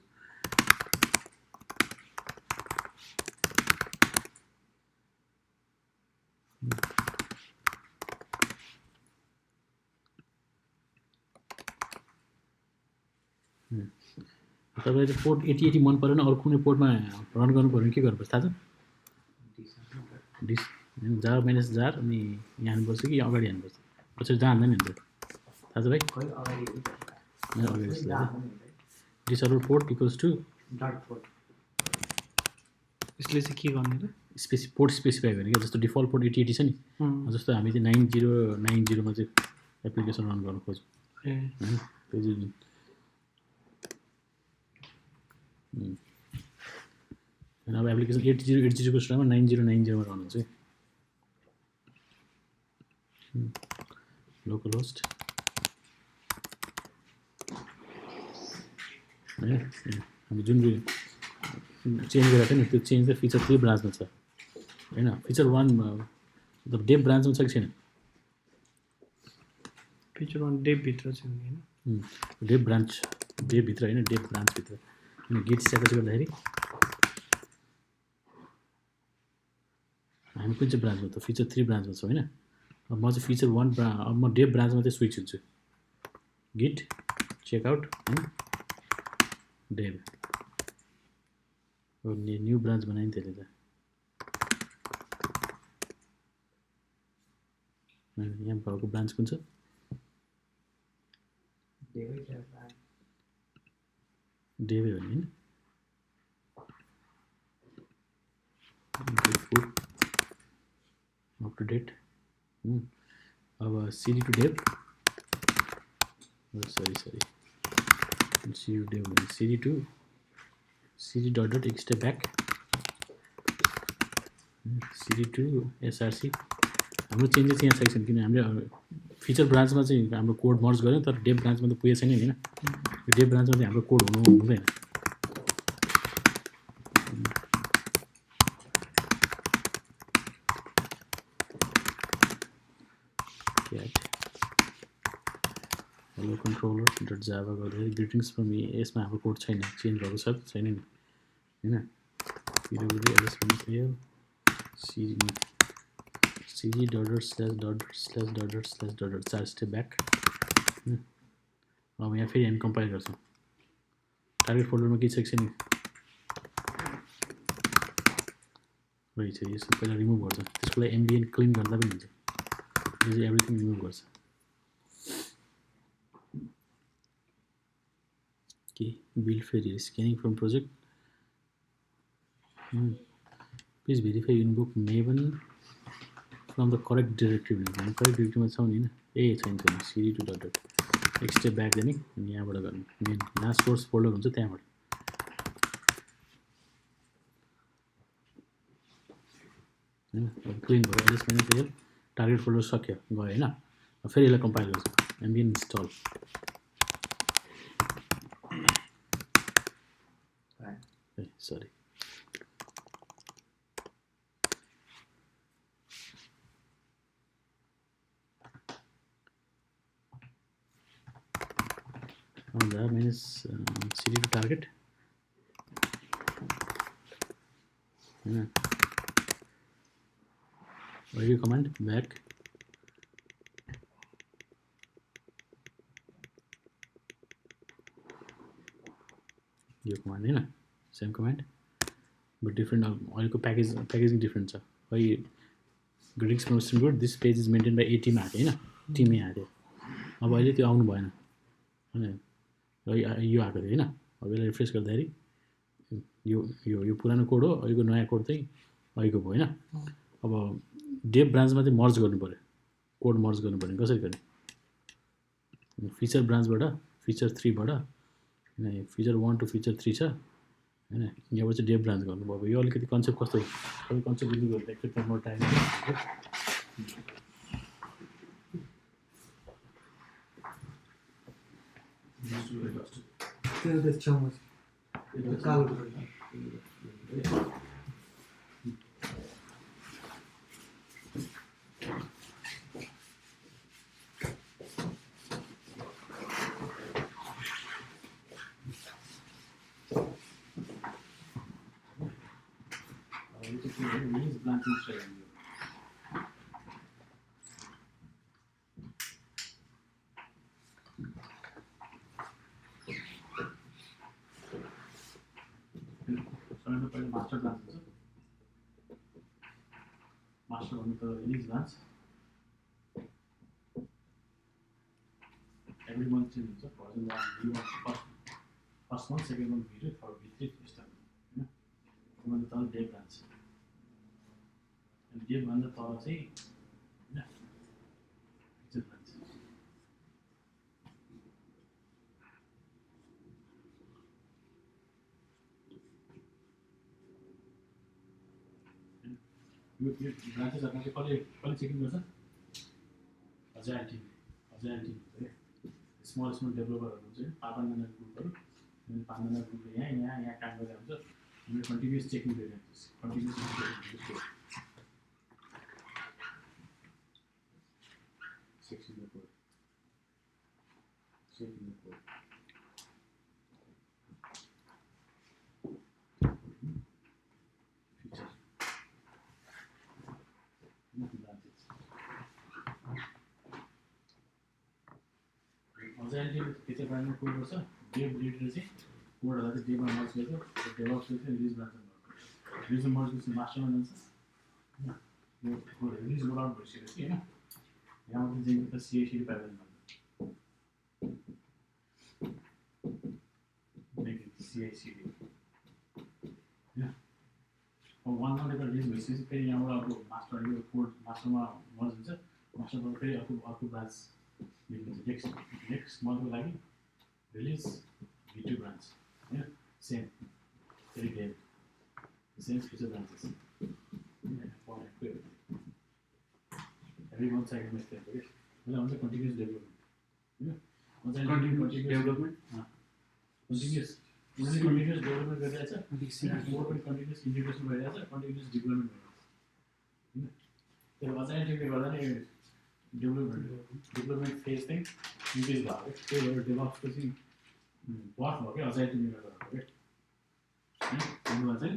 तपाईँले चाहिँ पोर्ट 8080 मन परेन अरू कुनै पोर्टमा रन गर्नु पऱ्यो भने के गर्नुपर्छ थाहा छ डिस जार माइनस जार अनि यहाँ हान्नुपर्छ कि अगाडि हान्नुपर्छ पछाडि जहाँ हान्दैन नि त थाहा छ भाइ अगाडि डिसर्भर पोर्ट इक्वल्स टु यसले चाहिँ के गर्ने र पोर्ट स्पेसिफाई गर्ने क्या जस्तो डिफल्ट पोर्ट 8080 छ नि जस्तो हामी चाहिँ 9090 मा चाहिँ एप्लिकेसन रन गर्न खोज्छौँ होइन त्यो चाहिँ अब एप्लिकेसन 8080 को स्टोरमा 9090 मा रन हुन्छ लोकल होस्ट होइन हामी जुन चेन्ज गरेको थियो नि त्यो चेन्ज चाहिँ फिचर 3 ब्रान्चमा छ होइन फिचर 1 मतलब डेभ ब्रान्चमा छ कि छैन फिचर 1 डेभभित्र चाहिँ होइन डेभ भित्र होइन डेभ ब्रान्चभित्र अनि गिट स्ट्याटस गर्दाखेरि हामी कुन चाहिँ ब्रान्चमा त फिचर 3 ब्रान्चमा छ होइन अब म चाहिँ फिचर 1 अब म डेभ ब्रान्चमा चाहिँ स्विच हुन्छु गिट चेकआउट होइन डेभ न्यू ब्रान्च बनायो नि त्यसले त यहाँ भएको ब्रान्च कुन छ डेभै हो नि होइन अप टु डेट अब CD to dev sorry CD to dev भने सिडी डट डट एक step back CD to SRC हाम्रो चेन्जेस यहाँ छैन किन हामीले फिचर ब्रान्चमा चाहिँ हाम्रो कोड मर्ज गऱ्यौँ तर डेभ ब्रान्चमा त पुगेको छैन होइन डेभ ब्रान्चमा चाहिँ हाम्रो कोड हुँदैन हेलो कन्ट्रोलर डट जाभा गर्दाखेरि ग्रिटिङ्स फ्रम यसमा हाम्रो कोड छैन चेन्ज भएको छ छैन नि होइन CD dot slash 4 step back अब यहाँ फेरि हामी कम्पाइल गर्छौँ टार्गेट फोल्डरमा के छ नि रहेछ यो पहिला रिमुभ गर्छ त्यसको लागि एमबिएन क्लिन गर्दा पनि हुन्छ यो चाहिँ एभ्रिथिङ रिमुभ गर्छ के बिल्ड फेरि scanning from project please verify invoke Maven from the correct directory हामी करेक्ट डिरेक्टिभमा छौँ नि होइन ए छैन सिडी टु डट एक स्टेप ब्याक जाने अनि यहाँबाट गर्ने मेन जहाँ सोर्स फोल्डर हुन्छ त्यहाँबाट होइन अब क्लिन भयो LS minus L target folder सक्यो गयो होइन फेरि यसलाई कम्पाइल गर्छु एम्बियन install sorry minus cd to target value command back यो command हैन same command but different अहिलेको packaging different छ खै greetings from Western Good this page is maintained by a team आएको हैन टिमै आएको अब अहिले त्यो आउनु भएन हैन यो आएको थियो हैन अब यसलाई रिफ्रेस गर्दाखेरि यो यो यो पुरानो कोड हो अहिलेको नयाँ कोड चाहिँ अहिलेको भयो हैन अब डेभ ब्रान्चमा चाहिँ मर्ज गर्नु पर्यो कोड मर्ज गर्नु पर्यो कसरी गर्ने फिचर ब्रान्चबाट फिचर 3 बाट हैन फिचर 1 टु फिचर 3 छ हैन यहाँबाट चाहिँ डेभ ब्रान्च गर्नुभयो अब यो अलिकति कन्सेप्ट कस्तो हो अब कन्सेप्ट बुझ्नु गयो एकचोटि म टाइम त्यो छेउमा कालो पहिला मास्टर ब्रान्च हुन्छ मास्टर भनेको release branch every month change हुन्छ version 1 first month second month video third भित्री यस्तो हैन भन्दा तल डेभ ब्रान्च अनि डेभ भन्दा तल चाहिँ हैन फिचर ब्रान्च यो ब्रान्चेस हरुमा चाहिँ कसले चेकिङ गर्छ अझै टिम है स्मल डेभलपरहरु हुन्छ हैन 5 जना ग्रुपहरु अनि 5 जना ग्रुपले यहाँ काम गरेर हुन्छ हामीले कन्टिन्युअस चेकिङ गरिरहेको छ कन्टिन्युअस चेकिङ अझै फिचर ब्रान्चमा कोड गर्छ डेभ लिडले चाहिँ कोडहरुलाई चाहिँ डेभमा मर्ज गर्छ डेभअप्सले चाहिँ रिलिज ब्रान्चमा रिलिज मर्ज गरेपछि मास्टरमा जान्छ हैन यो रिलिज रोल आउट भइसकेपछि हैन यहाँबाट चाहिँ त सीआईसीडी पाइपलाइन भन्छ सीआईसीडी हैन अब वान नम्बर रिलिज भइसकेपछि फेरि यहाँबाट अब मास्टर यो कोड मास्टरमा मर्ज हुन्छ मास्टरबाट फेरि अर्को ब्रान्च नेक्स्ट मन्थको लागि रिलिज V2 ब्रान्च हैन सेम फेरि Dave same feature branches every month साइकलमा यस्तै हुन्छ कि यसलाई भन्छ कन्टिन्युअस डेभलपमेन्ट हैन कन्टिन्युअस डेभलपमेन्ट कन्टिन्युअस डेभलपमेन्ट गरिरहेछ मोर पनि कन्टिन्युअस इन्टिग्रेसन भइरहेछ कन्टिन्युअस डेभलपमेन्ट भइरहेछ त्यो अझै टिमले गर्दा नै डेभलपमेन्ट फेज चाहिँ इन्क्रिज भयो त्यही भएर डेभलप्सको चाहिँ वर्क भयो क्या अझै टिमले गर्दा भयो क्या चाहिँ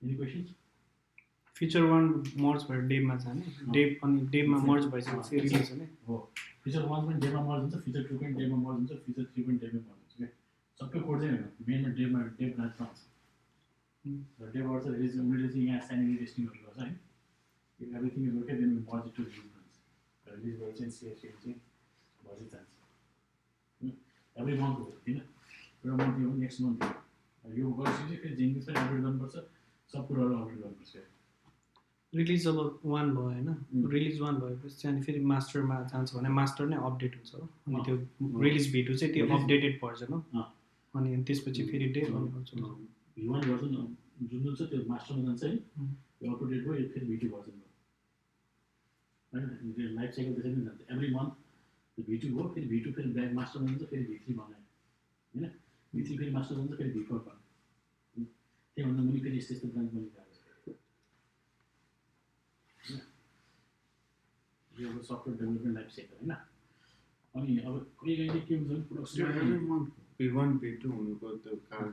एनी क्वेसन्स फिचर 1 मर्ज भएर डेभमा जाने डेभ अनि डेभमा मर्ज भइसकेपछि रिलिज हुने हो फिचर 1 पनि डेभमा मर्ज हुन्छ फिचर 2 पनि डेभमा मर्ज हुन्छ फिचर 3 पनि डेभमा मर्ज हुन्छ क्या सबै कोड चाहिँ मेनमा डेभ ब्रान्चमा हुन्छ र डेभबाट चाहिँ रिलिज उनीहरूले चाहिँ यहाँ साइनिङ टेस्टिङहरू गर्छ है everything is okay then we merge it to release branch release भएर चाहिँ सीआईसीडी चाहिँ भर्दै जान्छ एभ्री मन्थ हो किन एउटा मन्थ यो नेक्स्ट मन्थ यो गरेपछि चाहिँ फेरि जेन्किन्स पनि अपडेट गर्नुपर्छ सब कुराहरू अपडेट गर्नुपर्छ रिलिज अब 1 भयो हैन रिलिज 1 भएपछि अनि फेरि मास्टरमा जान्छ भने मास्टर नै अपडेट हुन्छ हो अनि त्यो रिलिज V2 चाहिँ त्यो अपडेटेड भर्जन हो अनि त्यसपछि फेरि डेभ भन्ने गर्छ V1 भर्जन जुन छ त्यो मास्टरमा जान्छ है यो अपडेट भयो यो फेरि V2 भर्जन भयो होइन लाइफ साइकल त्यसरी नै जान्छ एभ्री मन्थ V2 हो फेरि V2 फेरि ब्याक मास्टरमा हुन्छ फेरि V3 बनायो होइन V3 फेरि मास्टर हुन्छ फेरि V4 बनायो त्यहीभन्दा मुनि फेरि यस्तो यस्तो ब्रान्च बनिरहेको छ यो अब सफ्टवेयर डेभलपमेन्ट लाइफ साइकल होइन अनि अब कहिले कहिले के हुन्छ भने प्रोडक्सन P1 P2 हुनुको त्यो कारण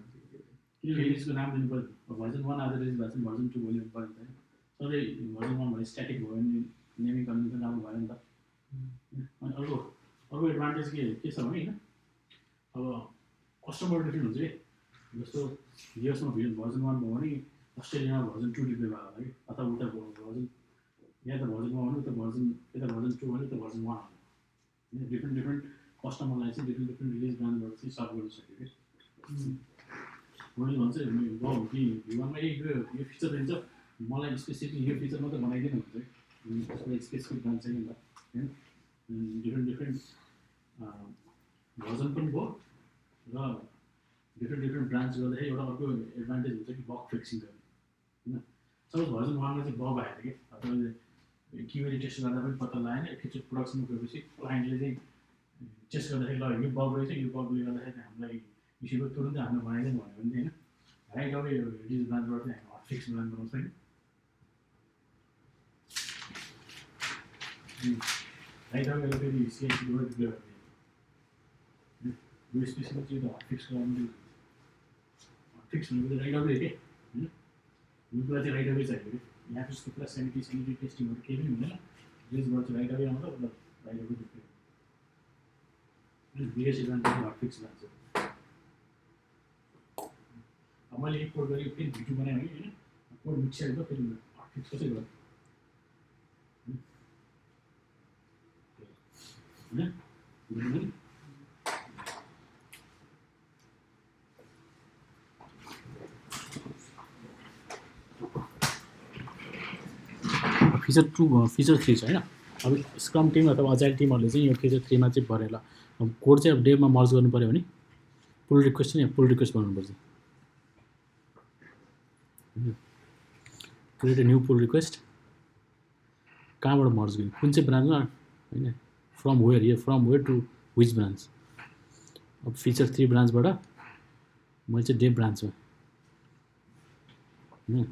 रिलिजको नाम दिनु पऱ्यो भर्जन 1 आज रिलिज भएको छ भर्जन 2 भोलि हुनु पऱ्यो नि त सधैँ भर्जन 1 भने स्ट्याटिक भयो भने नेमिङ कन्भेन्सन राम्रो भएन नि त अनि अर्को एडभान्टेज के छ भने होइन अब कस्टमर डिफ्रेन्ट हुन्छ कि जस्तो युएसमा भर्जन 1 भयो भने अस्ट्रेलियामा भर्जन 2 डिप्लोय भएको होला कि अथवा उता भर्जन यहाँ त भर्जन 1 भने उता भर्जन 2 भने उता भर्जन 1 होइन डिफ्रेन्ट कस्टमरलाई चाहिँ डिफ्रेन्ट रिलिज ब्रान्डबाट चाहिँ सर्भ गर्न सक्यो कि मैले भन्छ भयो कि V1मा यो फिचर दिन्छ मलाई स्पेसिफिक यो फिचर मात्रै बनाइदिनु हुन्छ त्यसको स्पेसिफिक ब्रान्ड चाहिँ नि त होइन डिफ्रेन्ट भर्जन पनि भयो र डिफ्रेन्ट ब्रान्च गर्दाखेरि एउटा अर्को एडभान्टेज हुन्छ कि बग फिक्सिङ गर्ने होइन सपोज भर्जन 1मा चाहिँ बग आएर कि तपाईँले क्युएली टेस्ट गर्दा पनि पत्ता लगाएन एकचोटि प्रोडक्सनमा गएपछि क्लाइन्टले चाहिँ टेस्ट गर्दाखेरि ल यो बग रहेछ यो बगले गर्दाखेरि हामीलाई इस्युको तुरुन्तै हामीले बनाइदिनु भन्यो भने होइन राइट अब यो रिलिज ब्रान्चबाट चाहिँ हामी हटफिक्स ब्रान्च बनाउँछ होइन राइट अब यसलाई फेरि सिआइसीबाट डिप्लोय गरिदियो यो स्पेसिफिक चाहिँ हटफिक्स गर्नु हटफिक्स भनेको चाहिँ राइट अवे के होइन यो कुरा चाहिँ राइट अवे चाहियो कि यहाँ जस्तो पुरा सेनिटी टेस्टिङहरू केही पनि हुँदैन रिलिजबाट चाहिँ राइट अवे आउँछ र right away deploy biggest advantage hotfix branch अब मैले एक कोड गरेँ फेरि V2 बनाएँ भने होइन कोड मिक्सर त फेरि हटफिक्स कसरी गर्नु होइन फिचर 2 फिचर 3 छ होइन अब स्क्रम टिम अथवा अजाइल टिमहरूले चाहिँ यो फिचर 3 मा चाहिँ भरेर अब कोड चाहिँ अब डेभमा मर्ज गर्नु पऱ्यो भने पुल रिक्वेस्ट चाहिँ पुल रिक्वेस्ट बनाउनुपर्छ create a new pull request कहाँबाट मर्ज गर्ने कुन चाहिँ ब्रान्चमा होइन from where to which branch अब फिचर 3 ब्रान्चबाट मैले चाहिँ डेभ ब्रान्चमा होइन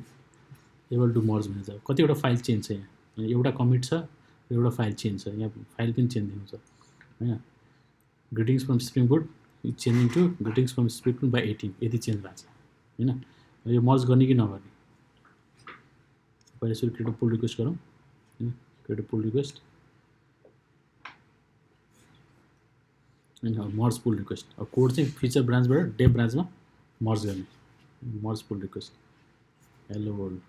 एबल टु मर्ज भनेको छ कतिवटा फाइल चेन्ज छ यहाँ एउटा कमिट छ र एउटा फाइल चेन्ज छ यहाँ फाइल पनि चेन्ज देखाउँछ होइन greetings from spring boot changing to greetings from spring boot by 18 यति चेन्ज भएको छ होइन यो मर्ज गर्ने कि नगर्ने पहिला सुरु क्रिएट पुल रिक्वेस्ट गरौँ होइन क्रिएट पुल रिक्वेस्ट होइन मर्ज पुल रिक्वेस्ट अब कोड चाहिँ फिचर ब्रान्चबाट डेभ ब्रान्चमा मर्ज गर्ने मर्ज पुल रिक्वेस्ट हेलो वर्ल्ड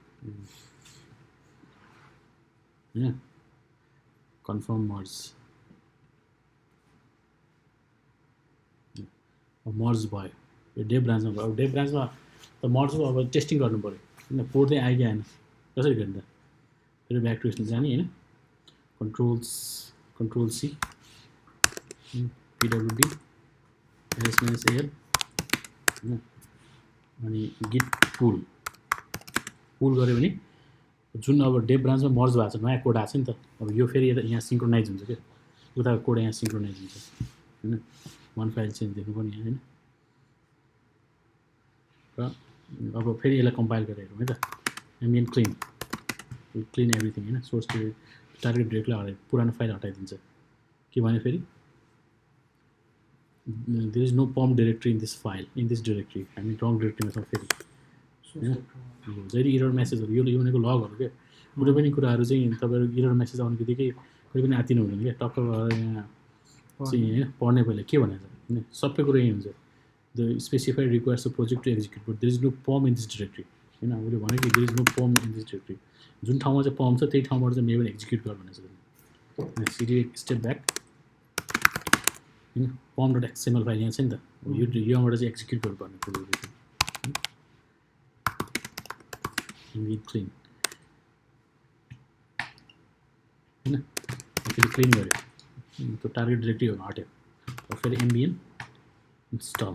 होइन कन्फर्म मर्ज मर्ज भयो यो डेभ ब्रान्चमा भयो अब डेभ ब्रान्चमा त मर्ज अब टेस्टिङ गर्नु पऱ्यो होइन कोड चाहिँ आइगयो आएन कसरी गर्ने त फेरि ब्याक टु यसमा जाने होइन कन्ट्रोल सी PWD -l होइन अनि गिट पुल गऱ्यो भने जुन अब डेभ ब्रान्चमा मर्ज भएको छ नयाँ कोड आएको छ नि त अब यो फेरि यहाँ सिङ्क्रोनाइज हुन्छ क्या उताको कोड यहाँ सिङ्क्रोनाइज हुन्छ होइन वान फाइल चेन्ज देख्नुपर्ने होइन र अब फेरि यसलाई कम्पाइल गरेर हेरौँ है त एमबिएन क्लिन एभ्रिथिङ होइन सोर्स टार्गेट डिरेक्टली हटाइ पुरानो फाइल हटाइदिन्छ के भन्यो फेरि there is no POM directory in this directory हामी रङ डिरेक्टरीमा छौँ फेरि होइन जहिले इरर मेसेजहरू यो भनेको लगहरू क्या कुनै पनि कुराहरू चाहिँ तपाईँहरू इरर मेसेज आउने बित्तिकै कहिले पनि आत्तिनु हुँदैन क्या टक्क यहाँ चाहिँ होइन पढ्ने पहिला के भनेको छ होइन सबै कुरो यहीँ हुन्छ the specified requires the project to execute but there is no POM in this directory होइन उसले भन्यो कि there is no POM in this directory जुन ठाउँमा चाहिँ POM छ त्यही ठाउँबाट चाहिँ मेबल एक्जिक्युट गर भनेको छ सिडी स्टेप ब्याक होइन POM.xml फाइल यहाँ छ नि त योबाट चाहिँ एक्जिक्युट गर्नुपर्ने क्लिन होइन फेरि क्लिन गऱ्यो त्यो टार्गेट डिरेक्टरीहरू हट्यो फेरि एमबिएन इन्स्टल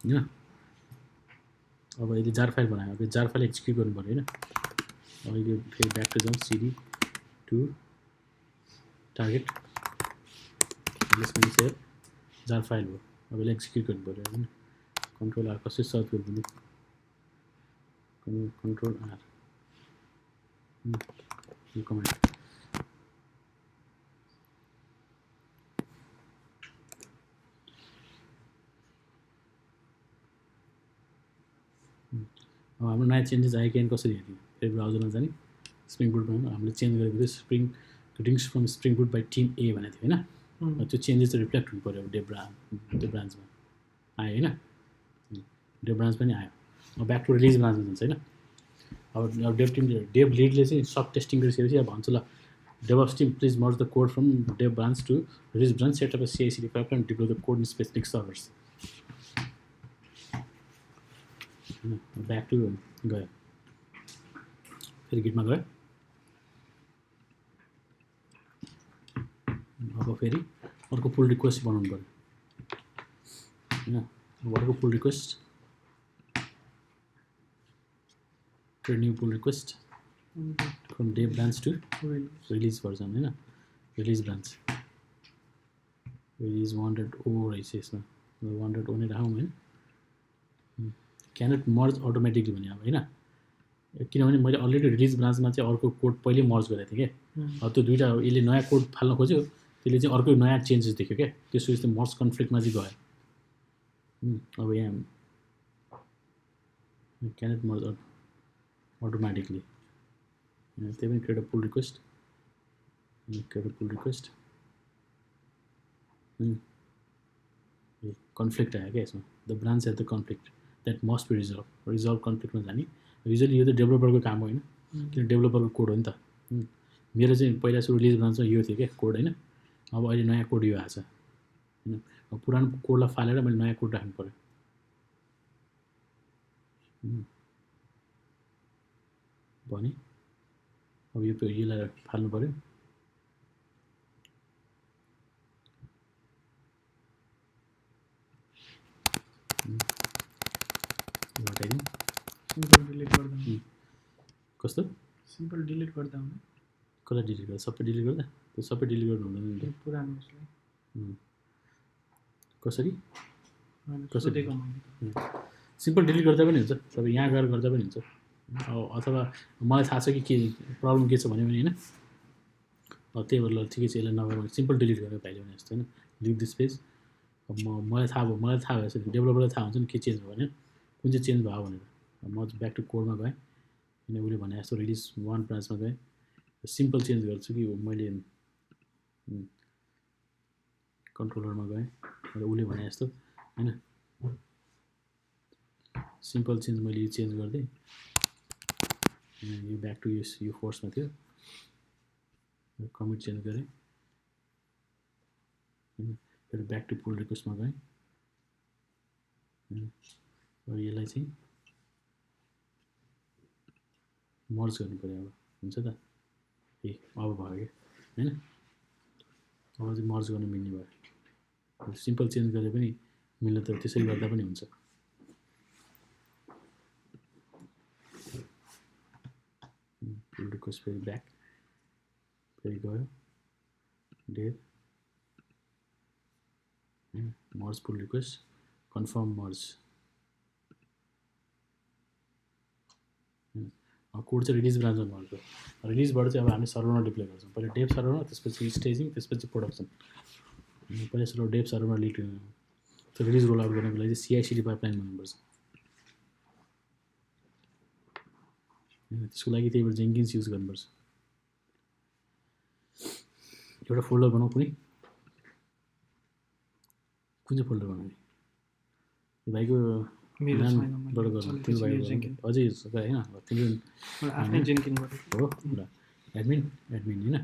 होइन अब अहिले जार फाइल बनायो, अब जार फाइल एक्जिक्युट गर्नु पऱ्यो होइन। अब यो फेरि ब्याक टु जाउँ, सिडी टु टार्गेट यसमा सेभ जार फाइल हो। अब यसलाई एक्जिक्युट गर्नु पऱ्यो होइन। कन्ट्रोल आर कसरी सर्च गरिदिनु, कन्ट्रोल आर यो कमान्ड अब हाम्रो नयाँ चेन्जेस आयो कि कसरी हेर्ने, फेरि ब्राउजरमा जाने, स्प्रिङ बुटमा हामीले चेन्ज गरेको थियो Spring greetings from spring boot by team ए भनेको थियो होइन। त्यो चेन्जेस चाहिँ रिफ्लेक्ट हुनु पऱ्यो अब त्यो ब्रान्चमा आयो होइन, डेभ ब्रान्च पनि आयो। अब ब्याक टु रिलिज ब्रान्चमा जान्छ होइन। अब डेभ लिडले चाहिँ सब टेस्टिङ गरिसकेपछि अब भन्छ ल DevOps team, please merge the code from dev branch to release branch, set up a CI/CD pipeline, deploy the code in specific servers. Back to गयो, फेरि गिटमा गयो। अब फेरि अर्को पुल रिक्वेस्ट बनाउनु पऱ्यो होइन। अब अर्को pull request, new pull request from dev branch to release version होइन। release branch release 1.0 रहेछ यसमा, 1.0 नै राखौँ होइन। क्यानट मर्ज अटोमेटिकली भने अब होइन, किनभने मैले अलरेडी रिलिज ब्रान्चमा चाहिँ अर्को कोड पहिले मर्ज गरेको थिएँ क्या। अब त्यो दुइटा यसले नयाँ कोड फाल्न खोज्यो, त्यसले चाहिँ अर्को नयाँ चेन्जेस देख्यो क्या, त्यसपछि त्यो मर्ज कन्फ्लिक्टमा चाहिँ गयो। अब यहाँ क्यानट मर्ज अटोमेटिकली, त्यही पनि create a pull request, conflict आयो क्या यसमा, the branch at the conflict that must be resolve कन्फ्लिक्टमा जाने। युजली यो त डेभलोपरको काम होइन, किन डेभलोपरको कोड हो नि त। मेरो चाहिँ पहिला सुरु रिलिज ब्रान्चमा यो थियो क्या कोड होइन। अब अहिले नयाँ कोड यो आएको छ होइन। अब पुरानो कोडलाई फालेर मैले नयाँ कोड राख्नु पऱ्यो भने। अब यो यसलाई फाल्नु पऱ्यो, हटाइदिउँ। सिम्पल डिलिट गर्दा कस्तो सिम्पल डिलिट गर्दा हुने, कसलाई डिलिट गर्दा, सबै डिलिट गर्दा, त्यो सबै डिलिट गर्नु हुँदैन नि त। पुरानो उसलाई कसरी कसरी सिम्पल डिलिट गर्दा पनि हुन्छ, तपाईँ यहाँ गएर गर्दा पनि हुन्छ। अथवा मलाई थाहा छ कि के प्रब्लम के छ भन्यो भने होइन, त्यही भएर ल ठिकै छ यसलाई नगर्नु, सिम्पल डिलिट गरेर पाइयो भने जस्तो होइन। Leave this page. अब मलाई थाहा भयो यसरी डेभलोपरलाई थाहा हुन्छ नि के चेन्ज भयो भने, कुन चाहिँ चेन्ज भयो भनेर। म ब्याक टु कोडमा गएँ, किन उसले भने जस्तो रिलिज 1 ब्रान्चमा गएँ, सिम्पल चेन्ज गर्छु कि मैले कन्ट्रोलरमा गएँ, उसले भने जस्तो होइन। सिम्पल चेन्ज मैले यो चेन्ज गरिदिएँ, यो ब्याक टु यो फोर्समा थियो, कमिट चेन्ज गरेँ, फेरि ब्याक टु पुल रिक्वेस्टमा गएँ। अब यसलाई चाहिँ मर्ज गर्नु पऱ्यो, अब हुन्छ त। ए अब भयो क्या होइन, अब चाहिँ मर्ज गर्नु मिल्ने भयो। सिम्पल चेन्ज गरे पनि मिल्न त त्यसरी गर्दा पनि हुन्छ। पुल रिक्वेस्ट फेरि ब्याक, फेरि गयो डेभ मर्ज पुल रिक्वेस्ट कन्फर्म मर्ज। कोड चाहिँ रिलिज ब्रान्चमा मर्छ, रिलिजबाट चाहिँ अब हामी सर्भरमा डिप्लोय गर्छौँ। पहिला डेभ सर्भरमा, त्यसपछि स्टेजिङ, त्यसपछि प्रोडक्सन। पहिला सुरु डेभ सर्भरमा लिड त्यो रिलिज रोल आउट गर्नको लागि चाहिँ CI/CD पाइपलाइन बनाउनुपर्छ। त्यसको लागि त्यही भएर जेङ्किन्स युज गर्नुपर्छ। एउटा फोल्डर बनाऊ, कुन चाहिँ फोल्डर बनाउने, भाइको नामबाट गर्नु, तिम्रो भाइको अझै होइन, तिम्रो आफ्नै जेन्किन गरेको हो ल, एडमिन होइन।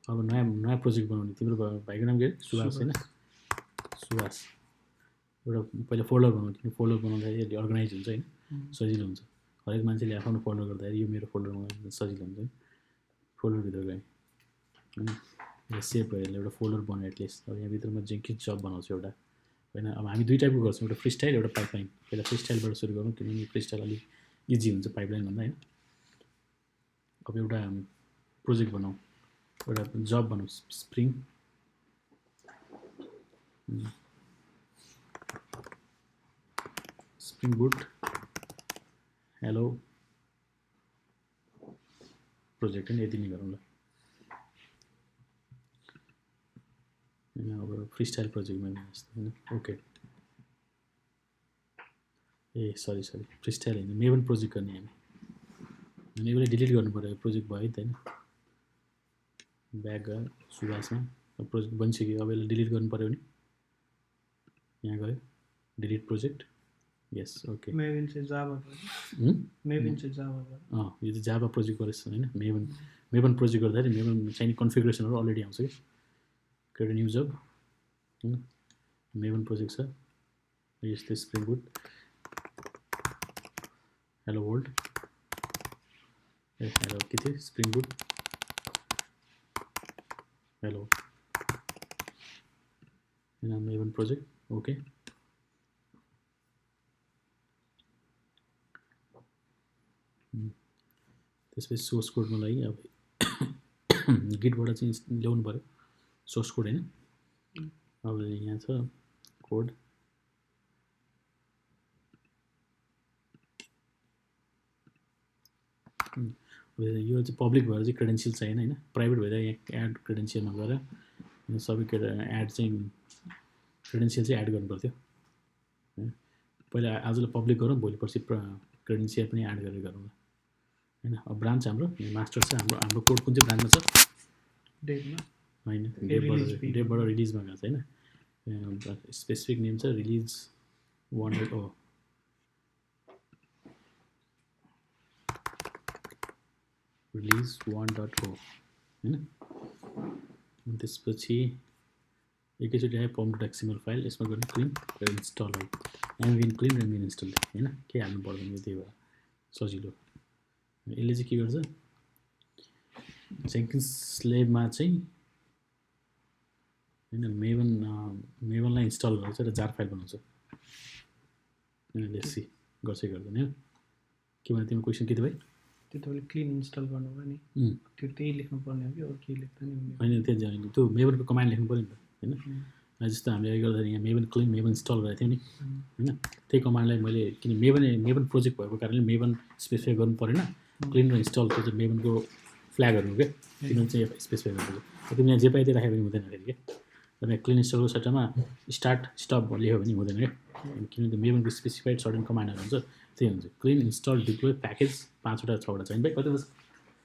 अब नयाँ प्रोजेक्ट बनाउने, तिम्रो भाइको नाम के अरे, सुभाष होइन, सुभाष। एउटा पहिला फोल्डर बनाउँछ, किन फोल्डर बनाउँदाखेरि अर्गनाइज हुन्छ होइन, सजिलो हुन्छ। हरेक मान्छेले आफ्नो फोल्डर गर्दाखेरि यो मेरो फोल्डरमा सजिलो हुन्छ। फोल्डरभित्र गएँ होइन, सेभ गरेर एउटा फोल्डर बनाएँ एटलिस्ट। अब यहाँभित्र म जेङ्किन्स जब बनाउँछु एउटा, होइन। अब हामी दुई टाइपको गर्छौँ, एउटा फ्री स्टाइल एउटा पाइपलाइन। पहिला फ्री स्टाइलबाट सुरु गरौँ किनभने फ्री स्टाइल अलिक इजी हुन्छ पाइपलाइन भन्दा होइन। अब एउटा प्रोजेक्ट बनाऊ, एउटा जब बनाऊ, स्प्रिङ बुट हेलो प्रोजेक्ट होइन, यति नै गरौँ ल। होइन अब फ्री स्टाइल प्रोजेक्टमा होइन। ओके ए सरी फ्री स्टाइल होइन, मेभन प्रोजेक्ट गर्ने हामी। अनि यसलाई डिलिट गर्नु पऱ्यो, प्रोजेक्ट भयो नि त होइन। ब्याक गयो सुभाषमा, अब प्रोजेक्ट बनिसक्यो। अब यसलाई डिलिट गर्नु पऱ्यो भने यहाँ गयो डिलिट प्रोजेक्ट, यस ओके। मेबिन चाहिँ जाभा यो चाहिँ जाभा प्रोजेक्ट गरेछ होइन। मेभन प्रोजेक्ट गर्दाखेरि मेभन चाहिने कन्फिगरेसनहरू अलरेडी आउँछ कि। क्रिएट न्यू जब होइन, मेभन प्रोजेक्ट छ यस्तै स्प्रिङ बुट हेलो वर्ल्ड ए हेलो के थियो स्प्रिङ बुट हेलो होइन, मेभन प्रोजेक्ट ओके। त्यसपछि सोर्स कोडमा लागि अब गिटबाट चाहिँ ल्याउनु पऱ्यो सोर्स कोड होइन। अब यहाँ छ कोड, यो चाहिँ पब्लिक भएर चाहिँ क्रेडेन्सियल छैन होइन, प्राइभेट भएर यहाँ एड क्रेडेन्सियलमा गएर सबै एड चाहिँ क्रेडेन्सियल चाहिँ एड गर्नु पर्थ्यो होइन। पहिला आजलाई पब्लिक गरौँ, भोलि पर्सि क्रेडेन्सियल पनि एड गरेर गरौँ होइन। अब ब्रान्च हाम्रो मास्टर छ, हाम्रो कोड कुन चाहिँ ब्रान्चमा छ होइन, डेटबाट रिलिजमा गएको छ होइन। स्पेसिफिक नेम छ रिलिज 1.0 रिलिज 1.0 होइन। त्यसपछि एकैचोटि आयो pom.xml फाइल, यसमा गर्नु क्लिन र इन्स्टल है, एमभिन क्लिन र मेन इन्स्टल होइन, केही हाल्नु पर्दैन, त्यही भएर सजिलो। यसले चाहिँ के गर्छ, जेन्किन्स स्लेबमा चाहिँ होइन मेभनलाई इन्स्टल गर्छ र जार फाइल बनाउँछ। लेट्स सी गर्छ कि गर्दैन होइन। के भने तिम्रो क्वेसन के थियो भाइ? त्यो तपाईँले क्लिन इन्स्टल गर्नुभयो नि, त्यो त्यही लेख्नु पर्ने हो कि अरू केही लेख्दा नि हुने? होइन त्यो मेभनको कमान्ड लेख्नु पऱ्यो नि त होइन। जस्तो हामीले गर्दाखेरि यहाँ मेभन क्लिन मेभन इन्स्टल गरेको थियो नि होइन, त्यही कमान्डलाई मैले किन मेभन प्रोजेक्ट भएको कारणले मेभन स्पेसिफाई गर्नु परेन। क्लिन र इन्स्टल त्यो चाहिँ मेभनको फ्ल्यागहरू हो क्या, तिनीहरू चाहिँ स्पेसिफाई गर्नु पर्छ। तिमीले जे पाइदिएर राख्यो भने हुँदैन फेरि क्या। तपाईँ क्लिन इन्स्टलको सट्टामा स्टार्ट स्टप लेख्यो भने हुँदैन क्या, किनभने मेभनको स्पेसिफाइड सर्टेन कमान्डहरू हुन्छ, त्यही हुन्छ। क्लिन इन्स्टल डिप्लोय प्याकेज 5वटा 6वटा छ नि भाइ, कति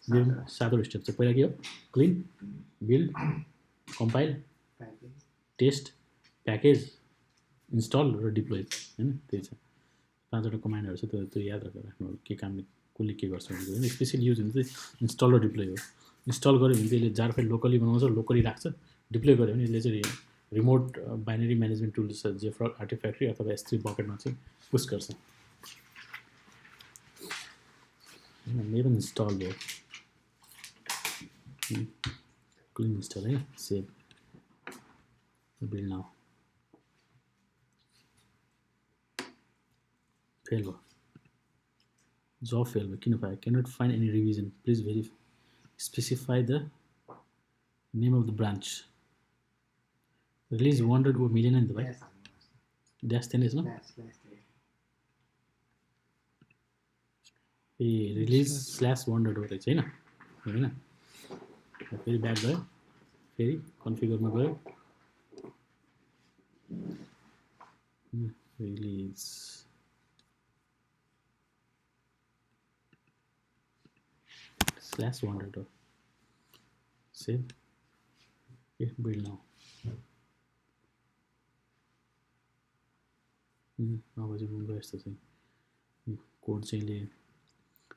मेभन 7वटा स्टेप छ। पहिला के हो, clean build compile test package install र डिप्लोय होइन, त्यही छ 5वटा कमान्डहरू छ। त्यो याद राखेर राख्नु के काम कसले के गर्छ भने स्पेसली युज हुन्छ इन्स्टल र डिप्लोय हो। इन्स्टल गऱ्यो भने त्यसले जार फाइल लोकली बनाउँछ, लोकली राख्छ। डिप्लोय गऱ्यो भने यसले चाहिँ रिमोट बाइनरी म्यानेजमेन्ट टुल छ जेफ्रग आर्टिफ्याक्ट्री अथवा S3 बकेटमा चाहिँ पुस गर्छ। मेरो इन्स्टल भयो क्लिन इन्स्टल होइन, सेभ बिल्ड नाउ फेल भयो, जब फेल भयो। किन भयो? Cannot find any revision, please specify the name of the branch. Release 1.0 मिलेन नि त भाइ, ड्यास थिएन यसमा। ए रिलिज /1.0 रहेछ होइन होइन। फेरि ब्याक गयो, फेरि कन्फिगरमा गयो, रिलिज /1.0 सेभ ए बिल्ड नाउ। अब चाहिँ गयो यस्तो चाहिँ कोड चाहिँ ले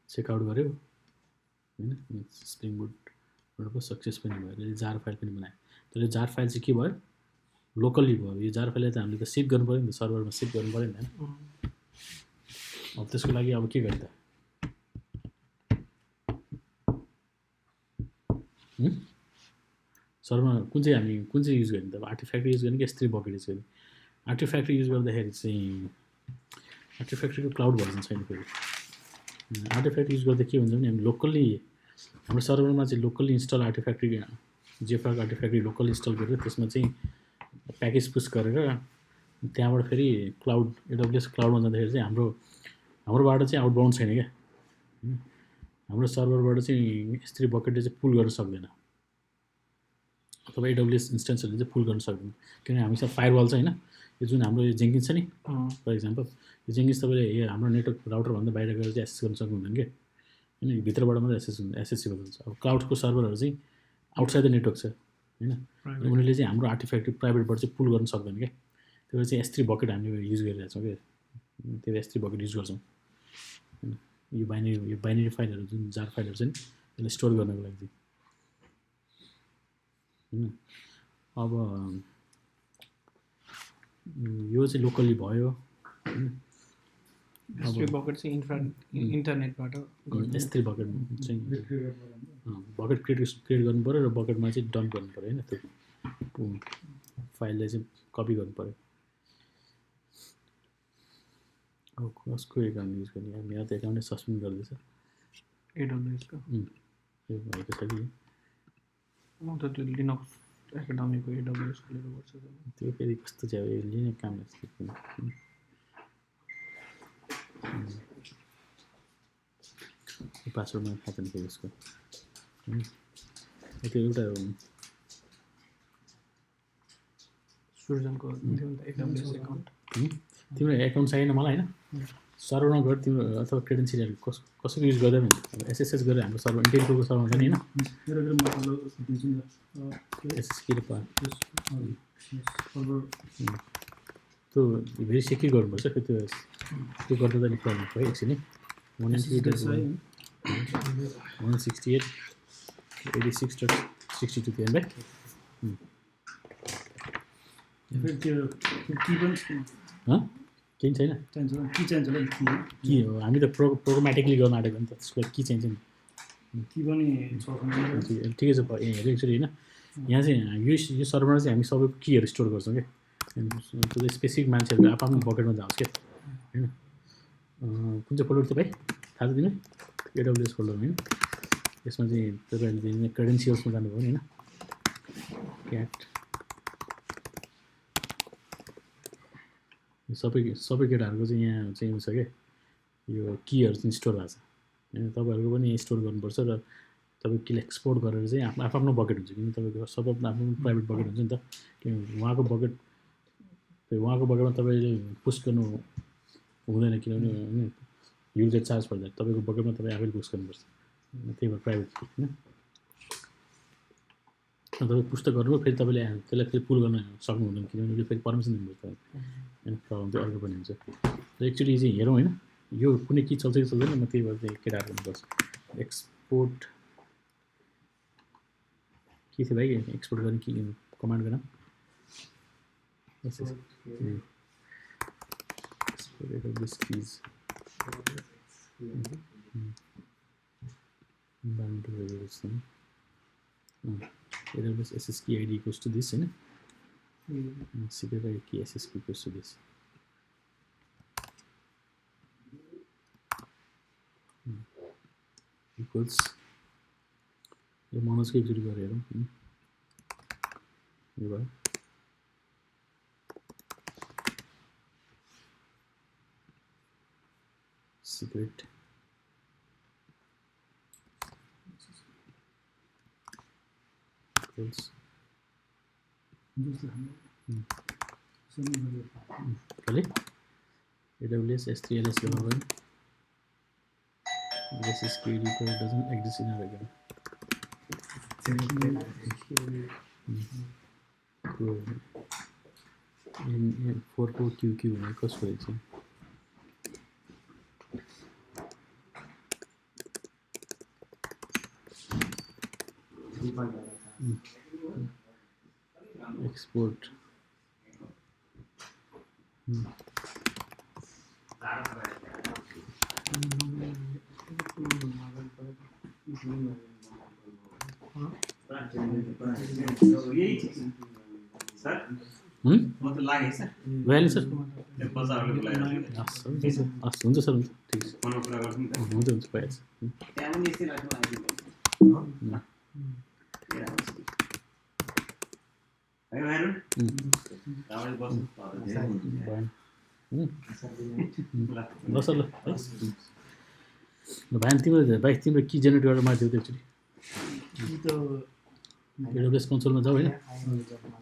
चेकआउट गऱ्यो होइन। स्प्रिङ बुटबाट सक्सेस पनि भयो, यसले जार फाइल पनि बनायो। तर यो जार फाइल चाहिँ के भयो, लोकल्ली भयो। यो जार फाइललाई त हामीले त सिप गर्नु पऱ्यो नि त, सर्भरमा सिप गर्नु पऱ्यो नि त होइन। अब त्यसको लागि अब के गर्ने त, सर्भरमा कुन चाहिँ युज गर्ने त? अब आर्टिफ्याक्ट युज गर्ने कि S3 बकेट युज गर्ने? आर्टिफ्याक्ट्री युज गर्दाखेरि चाहिँ आर्टिफ्याक्ट्रीको क्लाउड भर्जन छैन फेरि। आर्टिफ्याक्ट्री युज गर्दा के हुन्छ भने हामी लोकल्ली हाम्रो सर्भरमा चाहिँ लोकल्ली इन्स्टल आर्टिफ्याक्ट्री जेफ्राको आर्टिफ्याक्ट्री लोकल इन्स्टल गरेर त्यसमा चाहिँ प्याकेज पुस गरेर त्यहाँबाट फेरि क्लाउड एडब्ल्युएस क्लाउडमा जाँदाखेरि चाहिँ हाम्रोबाट चाहिँ आउटबाउन्ड छैन क्या। हाम्रो सर्भरबाट चाहिँ S3 बकेटले चाहिँ पुल गर्न सक्दैन अथवा एडब्ल्युएस इन्स्टेन्सहरूले चाहिँ पुल गर्न सक्दैन किनभने हामीसँग फायरवाल छ होइन। यो जुन हाम्रो यो जेङ्किन्स छ नि फर इक्जाम्पल, यो जेङ्किन्स तपाईँले यो हाम्रो नेटवर्क राउटरभन्दा बाहिर गएर चाहिँ एक्सेस गर्न सक्नुहुँदैन क्या होइन, भित्रबाट मात्रै एक्सेसिबल हुन्छ। अब क्लाउडको सर्भरहरू चाहिँ आउटसाइड द नेटवर्क छ होइन, उनीहरूले चाहिँ हाम्रो आर्टिफ्याक्ट्री प्राइभेटबाट चाहिँ पुल गर्न सक्दैन क्या। त्यो भएर चाहिँ S3 बकेट हामीले युज गरिरहेको छौँ क्या, त्यो S3 बकेट युज गर्छौँ होइन। यो बाइनेरी फाइलहरू जुन जार फाइलहरू छ नि त्यसलाई स्टोर गर्नको लागि चाहिँ होइन। अब यो चाहिँ लोकल्ली भयो होइन। S3 बकेट चाहिँ इन्टरनेटबाट S3 बकेट चाहिँ बकेट क्रिएट गर्नु पऱ्यो र बकेटमा चाहिँ डम्प गर्नु पऱ्यो होइन, त्यो फाइललाई चाहिँ कपी गर्नु पऱ्यो। अब कसको एकाउन्ट युज गर्ने, मेरो त एकाउन्टै सस्पेन्ड गर्दैछ एडब्ल्युएसको त्यो भएको छ कि म त त्यो लिनक्स एकाडेमीको एडब्ल्युएसको लिएर गर्छ त्यो फेरि कस्तो चाहिँ अब लिने काम जस्तो पासवर्ड मलाई थाहा छैन फेरि उसको त्यो एउटा सुर्जनको एडब्ल्युएस एकाउन्ट तिम्रो एकाउन्ट चाहिएन मलाई होइन, सर्भरमा गएर तिम्रो अथवा क्रेडेन्सियलहरू कसैको युज गर्दैन। एसएसएस गरेर हाम्रो सर्भर इन्टेलको सर्भर छ नि होइन, एसएस के त्यो भेरी सेक्युर गर्नुपर्छ त्यो गर्दा त प्रब्लम भयो एकछिन है। 168.86.62 थियो भाइ केही छैन के हो, हामी त प्रोग्रामेटिकली गर्न आँटेको नि त, त्यसको लागि के चाहिन्छ नि ठिकै छ हेरेको छु होइन। यहाँ चाहिँ यो सर्भरमा चाहिँ हामी सबैको कीहरू स्टोर गर्छौँ क्या, त्यो स्पेसिफिक मान्छेहरू आफ्नो बकेटमा जाओस् क्या होइन। कुन चाहिँ फोल्डर थियो भाइ थाहा छ तिमीलाई? एडब्ल्युएस फोल्डर होइन, यसमा चाहिँ तपाईँहरूले क्रेडेन्सियल्समा जानुभयो नि होइन, क्याट सबै केटाहरूको चाहिँ यहाँ चाहिँ छ क्या यो कीहरू चाहिँ स्टोर भएको छ होइन। तपाईँहरूको पनि स्टोर गर्नुपर्छ र तपाईँ किले एक्सपोर्ट गरेर चाहिँ आफ्नो बकेट हुन्छ किन तपाईँको सब आफ्नो प्राइभेट बकेट हुन्छ नि त। किनभने उहाँको बकेटमा तपाईँले पुस्ट गर्नु हुँदैन किनभने you get charge for that, तपाईँको बकेटमा तपाईँ आफैले पुस्ट गर्नुपर्छ, त्यही भएर प्राइभेट होइन। तपाईँ पुस्तक गर्नुभयो फेरि तपाईँले त्यसलाई फेरि पुल गर्न सक्नुहुँदैन किनभने उसले फेरि पर्मिसन दिनुपर्छ होइन, प्रब्लम चाहिँ अर्को पनि हुन्छ। र एक्चुअली चाहिँ हेरौँ होइन यो कुनै के चल्छ कि चल्दैन, म त्यही भएर चाहिँ केटाहरू गर्नुपर्छ। एक्सपोर्ट के थियो भाइ, एक्सपोर्ट गर्ने के कमान्ड गर्न AWS SS key ID equals to this होइन, secret ID key SS key equals to this equals यो मनोजको एक्जिट गरेर हेरौँ यो भयो secret equals कहिले AWS S3LS गर्नु भयो this is KD code doesn't exist in our account. In 44QQ कसको रहेछ export गयो नि सर? हस् हुन्छ सर, हुन्छ ठिक छ, हुन्छ हुन्छ भइहाल्छ। ल सर, ल भाइ तिम्रो कि जेनेरेट गरेर मारिदियो त एकचोटि एडब्ल्युएस कन्सोलमा जाऊ होइन,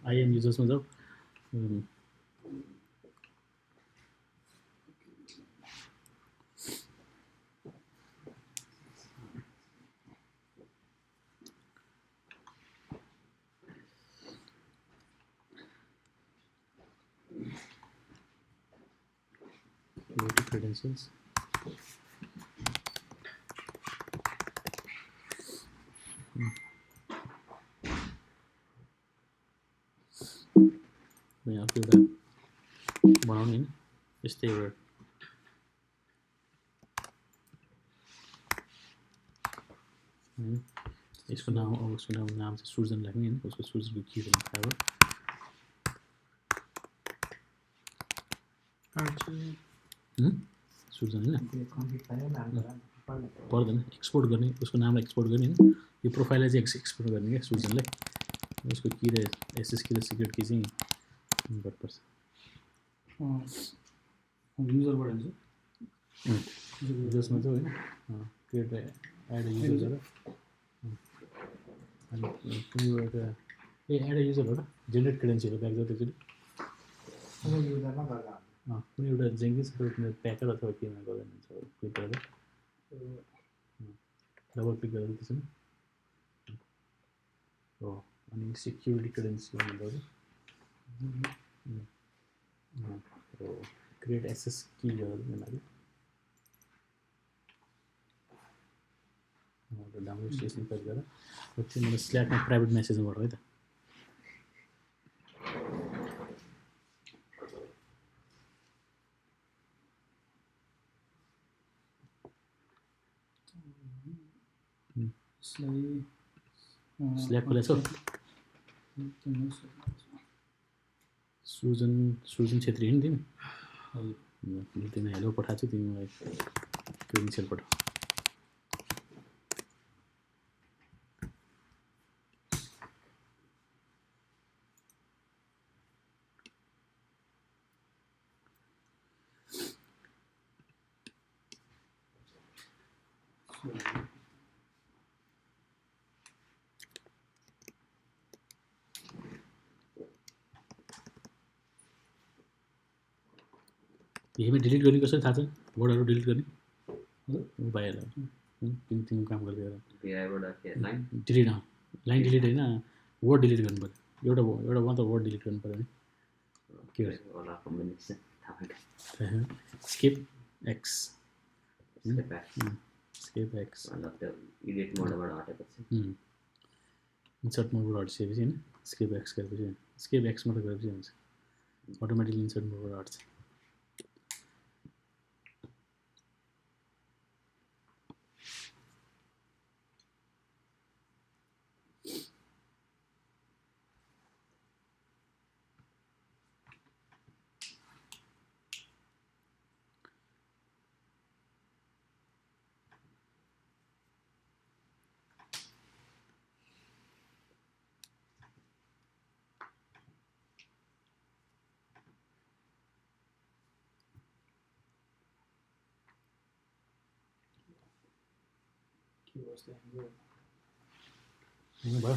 आइएम युजर्समा जाऊ। Credentials. यहाँ एउटा बनाउने होइन, यस्तै एउटा यसको नाम, अब उसको नाम चाहिँ सुर्जन राख्ने होइन, उसको सुर्जनको के भन्ने थाहा भयो। सुर्जन होइन पर्दैन, एक्सपोर्ट गर्ने, उसको नामलाई एक्सपोर्ट गर्ने होइन, यो प्रोफाइललाई चाहिँ एक्सपोर्ट गर्ने क्या सुर्जनलाई। उसको कि र एसएस कि र सिक्रेट की चाहिँ गर्नुपर्छ। युजरबाट हुन्छ, युजर्समा चाहिँ होइन, क्रिएट एड युजर हो र अनि कुनै एउटा एड युजर हो र जेनेरेट क्रेडेन्सियल ब्याक जाऊ त्यसरी कुनै एउटा जेङ्किन्स कुनै प्याकर अथवा केमा गर्दैन हुन्छ, क्लिक गरेर डबल क्लिक गरेर त्यसमा हो, अनि सेक्युरिटी क्रेडेन्सियल भन्दाखेरि क्रिएट एसएस की गरेर मैले डाउनलोड सेसन क्लिक गरेर चाहिँ मैले स्ल्याकमा प्राइभेट मेसेजमा गरौँ है त। स्ल्याक खोलेको छौ? सुर्जन छेत्री होइन तिमी? तिमीलाई हेलो पठाएको छु, तिमीलाई क्रेडेन्सियल पठाऊ। यहीमा डिलिट गर्ने कसरी थाहा छ? वर्डहरू डिलिट गर्ने भइहाल्यो, तिमी काम गर्दै गर। डिलिट लाइन डिलिट होइन, वर्ड डिलिट गर्नु पऱ्यो, एउटा मात्र वर्ड डिलिट गर्नु पऱ्यो भने के गर्छ? स्केप एक्स इन्सर्ट मोडबाट हटिसकेपछि होइन, स्केप एक्स गरेपछि स्केप एक्स मात्र गरेपछि हुन्छ, अटोमेटिकली इन्सर्ट मोडबाट हट्छ। भयो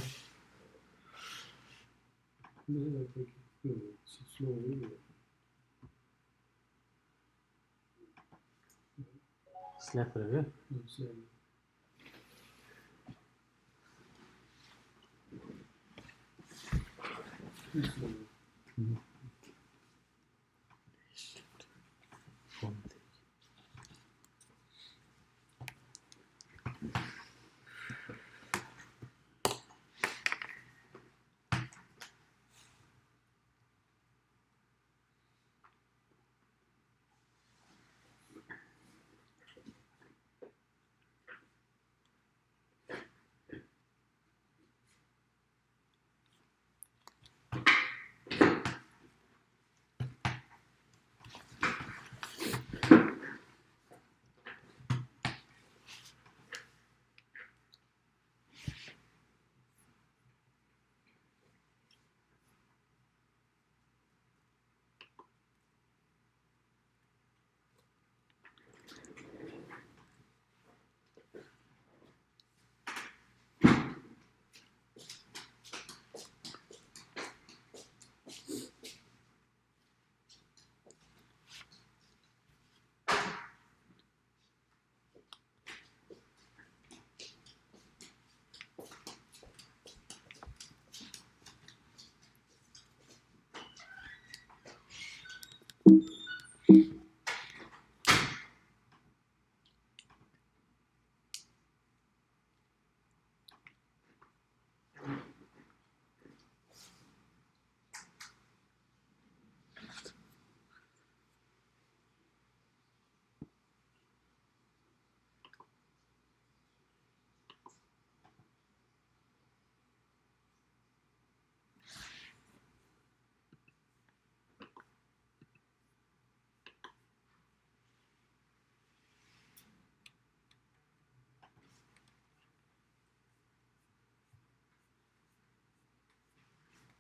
स्ल्याप गरेर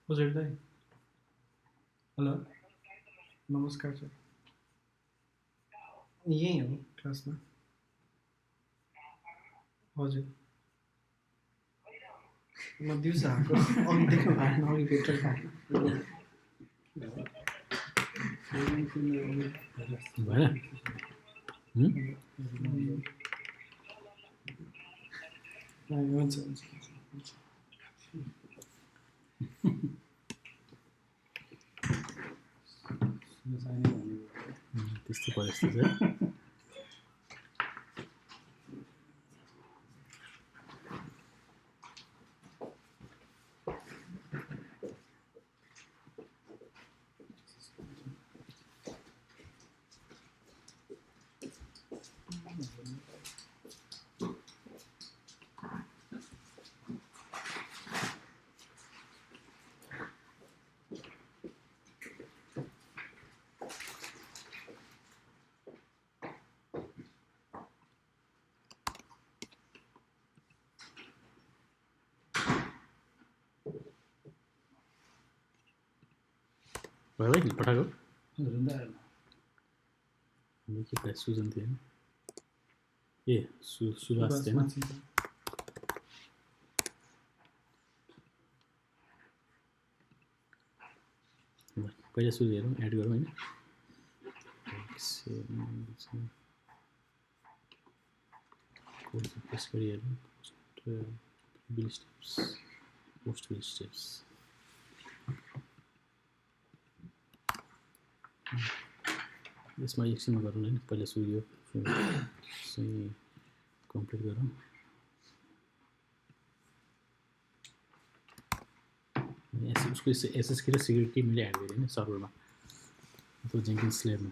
हजुर दाइ हेलो नमस्कार सर यहीँ हो क्लासमा हजुर म दिउँसो आएको अघिदेखि भएन अघि भित्र भएन हुन्छ त्यस्तो परिस्थिति छ भयो भाइ पठाएको के प्राइस सुजन थियो ए सुभाष थिएन पहिला सुरु हेरौँ एड गरौँ होइन पेस्ट गरी हेरौँ bill steps post bill steps यसमा एकछिनमा गरौँ होइन पहिला सुरु यो चाहिँ कम्प्लिट गरौँ उसको एसएसकी र सिक्युरिटी मैले एड गरेँ होइन सर्भरमा अथवा जेन्किन्स स्लेबमा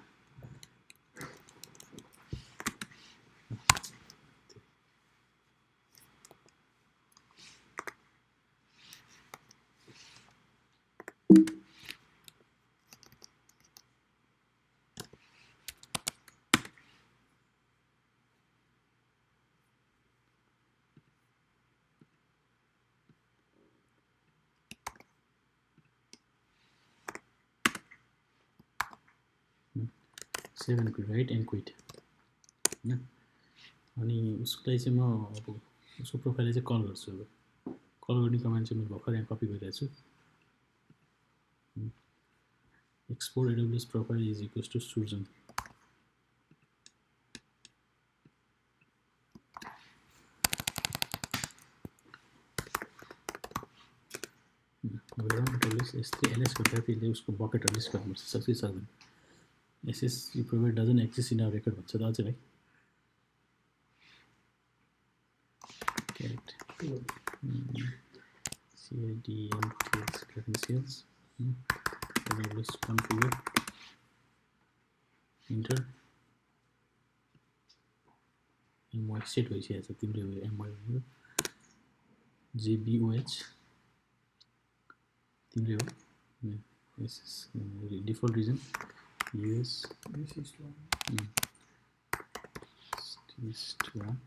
save and quit write and quit होइन अनि उसलाई चाहिँ म अब उसको प्रोफाइललाई चाहिँ कल गर्छु अब कल गर्ने कमान्ड चाहिँ मैले भर्खर यहाँ कपी गरिरहेको छु export AWS profile is equals to Sujan S3 LS गर्दा त्यसले उसको बकेटहरू लिस्ट गर्नुपर्छ सक्छ कि सक्दैन SSC provide doesn't exist in our record भन्छ त अझै भाइ get CIDMTX credentials AWS configure enter MY set भइसकेको छ तिम्रो MY JBOH तिम्रो हो default region US East 1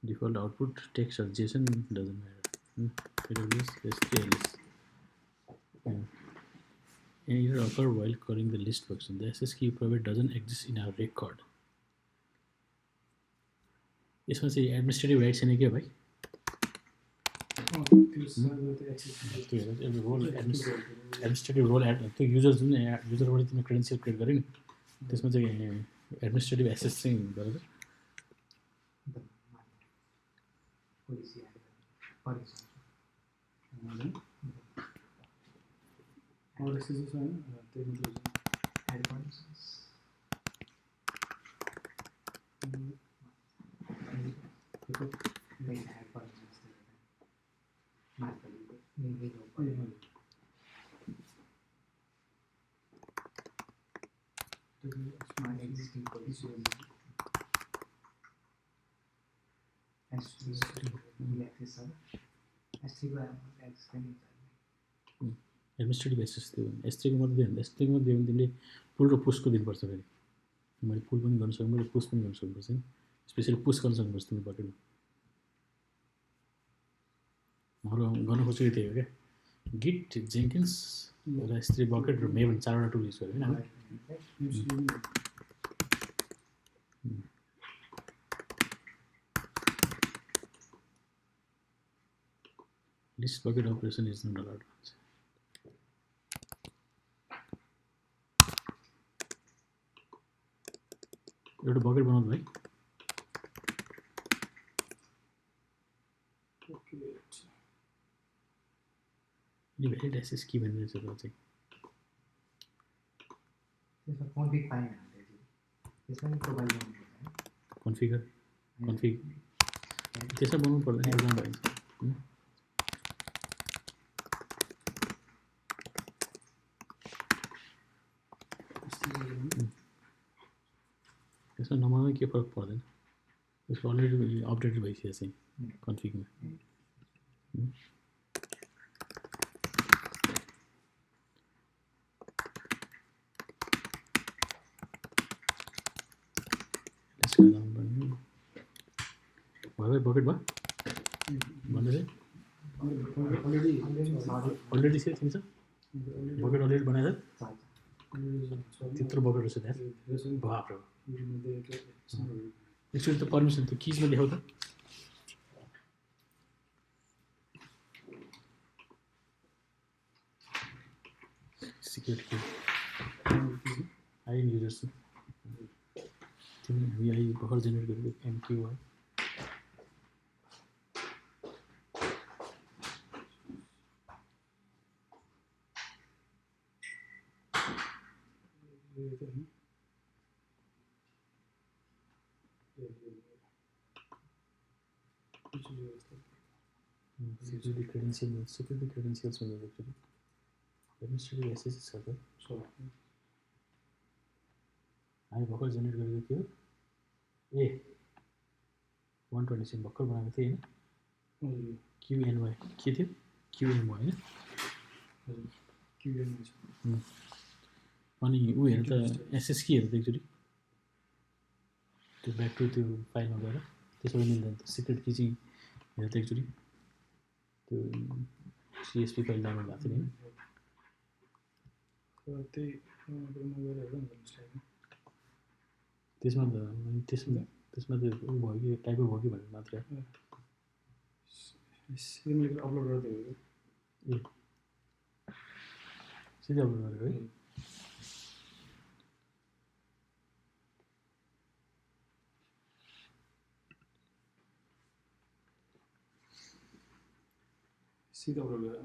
default output text or JSON doesn't matter AWS SQLs error occur while calling the list function the SS key provide doesn't exist in our record यसमा चाहिँ एडमिनिस्ट्रेटिभ राइट छैन क्या भाइ रोल एडमिनिस्ट्रेटिभ रोल त्यो युजर जुन युजरबाट तिमीले क्रेडेन्सियल क्रिएट गऱ्यो नि त्यसमा चाहिँ एडमिनिस्ट्रेटिभ एक्सेस चाहिँ गरेर एडमिनिस्ट्रेटिभ एक्सेस त्यो S3 को मात्रै दियो भने S3 को मात्रै दियो भने तिमीले पुल र पुसको दिनुपर्छ फेरि मैले पुल पनि गर्न सक्नु मैले पुस पनि गर्न सक्नुपर्छ नि स्पेसली पुस गर्न सक्नुपर्छ तिम्रो बकेटमा हाम्रो गर्न खोजेको त्यही हो क्या गिट जेन्किन्स Class3 बकेट र मेभन 4वटा टुल युज गर्यो हैन list bucket operation is not allowed एउटा बकेट बनाउनु भाइ यो भ्यालिड एक्सेस के भन्ने छ त्यो चाहिँ त्यसमा कन्फिग पाइन हामीले त्यसमा नि प्रोभाइड गर्नुपर्छ कन्फिगर त्यसमा बनाउनु पर्दैन एक्जाम भइन्छ त्यसमा नमामा के फरक पर्दैन त्यसको अलरेडी अपडेटेड भइसकेको छ कन्फिगमा भयो बकेट भयो भन्दै अलरेडी छ तिमी छ बकेट अलरेडी बनाएर त्यत्रो बकेट रहेछ त्यहाँ बाफ्रे एकचोटि त पर्मिसन त किजमा देखाउ त सिक्रेट की आई युजर्स तिमी हामी अहिले भर्खर जेनेरेट गरेको एमक्यू है security credentials में actually administrative access छ त हामी भर्खर जेनेरेट गरेको थियो ए 126 भर्खर बनाएको थिएँ हैन QNY के थियो QNY हैन अनि उ हेर त एसएस के हेर त एक्चुअली त्यो ब्याक टु त्यो फाइलमा गएर त्यसो मिल्दैन त सिक्रेट की चाहिँ हेर त एक्चुअली त्यो CSP फाइल डाउनलोड भएको थियो नि त्यसमा त त्यसमा त उ भयो कि टाइपो भयो कि भनेर मात्र अपलोड गर्दै हो ए सिधै अपलोड गरेको है सीधा अपलोड गरेर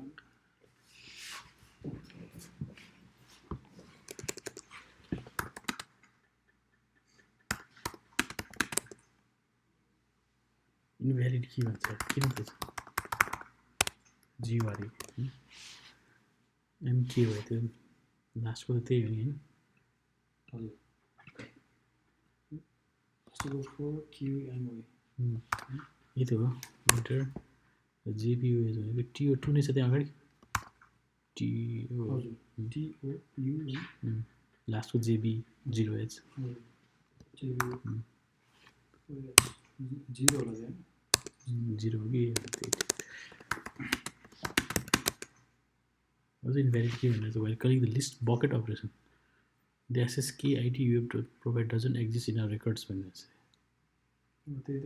इनभ्यालिड के भन्छ किन त्यस जीवारी एमके भयो त्यो लास्टको त त्यही हो नि हैन यही त हो इन्टर JPUS भनेको TO2 नै छ त्यहाँ अगाडि लास्टको JB0H जिरो हो कि अझै इनभ्यालिड के भनेर चाहिँ calling the list bucket operation the access के ID you have to provide doesn't exist in our records भनेर चाहिँ त्यही त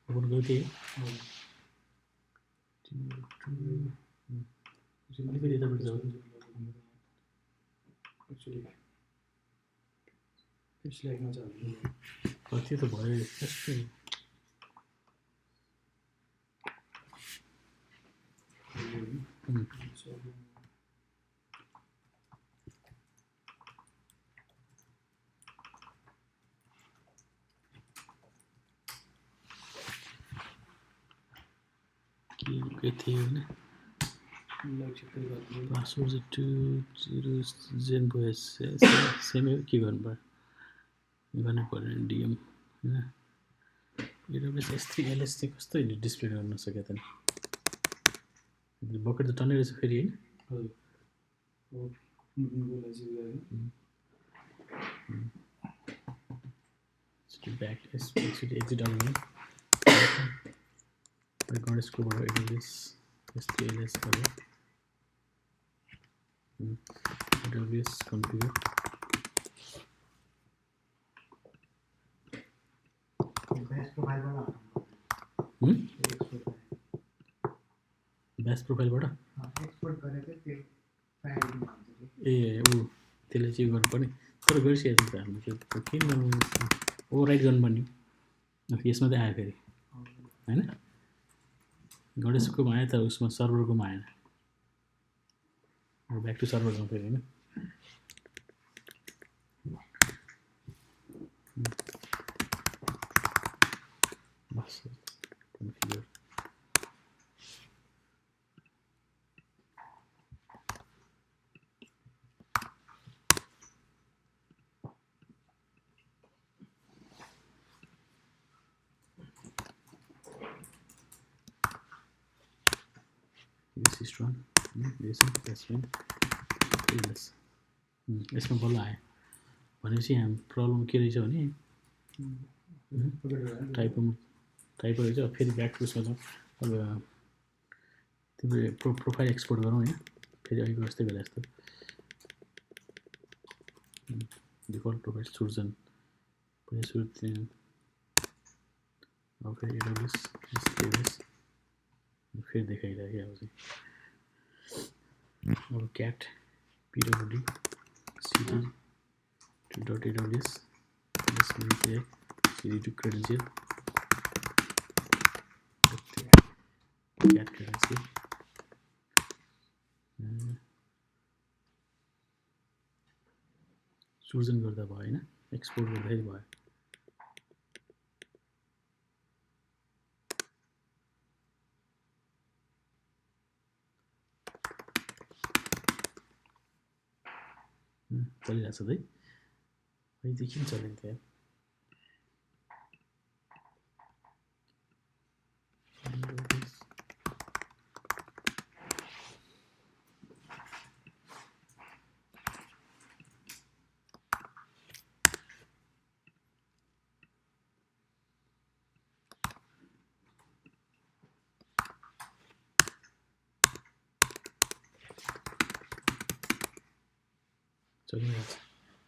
ओपन गयो त्यही अलिकति यतापट्टि जाऊ त्यो त भयो त्यस्तै के थियो होइन पासवर्ड चाहिँ 20 जेन भयो सेमै के गर्नु पर्यो डिएम होइन AWS S3 LS चाहिँ कस्तो डिस्प्ले गर्न सक्यो त बकेट त टन्नै रहेछ फेरि होइन ब्याक एक्जिट आउने गणेश कोबाट एडब्ल्युएस एसटिएलएस गरे एडब्ल्युएस कन्फिगर ब्याच प्रोफाइलबाट ब्याच प्रोफाइलबाट एक्सपोर्ट गरेको त्यो प्रायोरिटीमा हुन्छ ए ऊ त्यसले चाहिँ गर्नुपर्ने तर गरिसकेको छ त हामीले त्यो किन गर्नु ओभरराइट गर्नुपर्ने यसमा चाहिँ आयो फेरि होइन गणेशकोमा आयो तर उसमा सर्भरकोमा आएन ब्याक टु सर्भर जाउँ फेरि होइन बस configure this is run this is that's fine यसमा बल्ल आयो भनेपछि हाम्रो प्रब्लम के रहेछ भने टाइपो रहेछ फेरि ब्याक टु उसमा जाउँ अब तिम्रो प्रोफाइल एक्सपोर्ट गरौँ होइन फेरि अहिलेको जस्तै गरे जस्तो डिफल्ट प्रोफाइल सुर्जन पहिला सुरु अब फेरि एडब्ल्युएस फेरि देखाइरहेको अब चाहिँ अब क्याट पिडब्ल्युडी cd to dot AWS cd to credential cat credential Surjan गर्दा भयो होइन एक्सपोर्ट गर्दाखेरि भयो चलिरहेको छ है अहिलेदेखि पनि चलिन्थ्यो चलिरहेको छ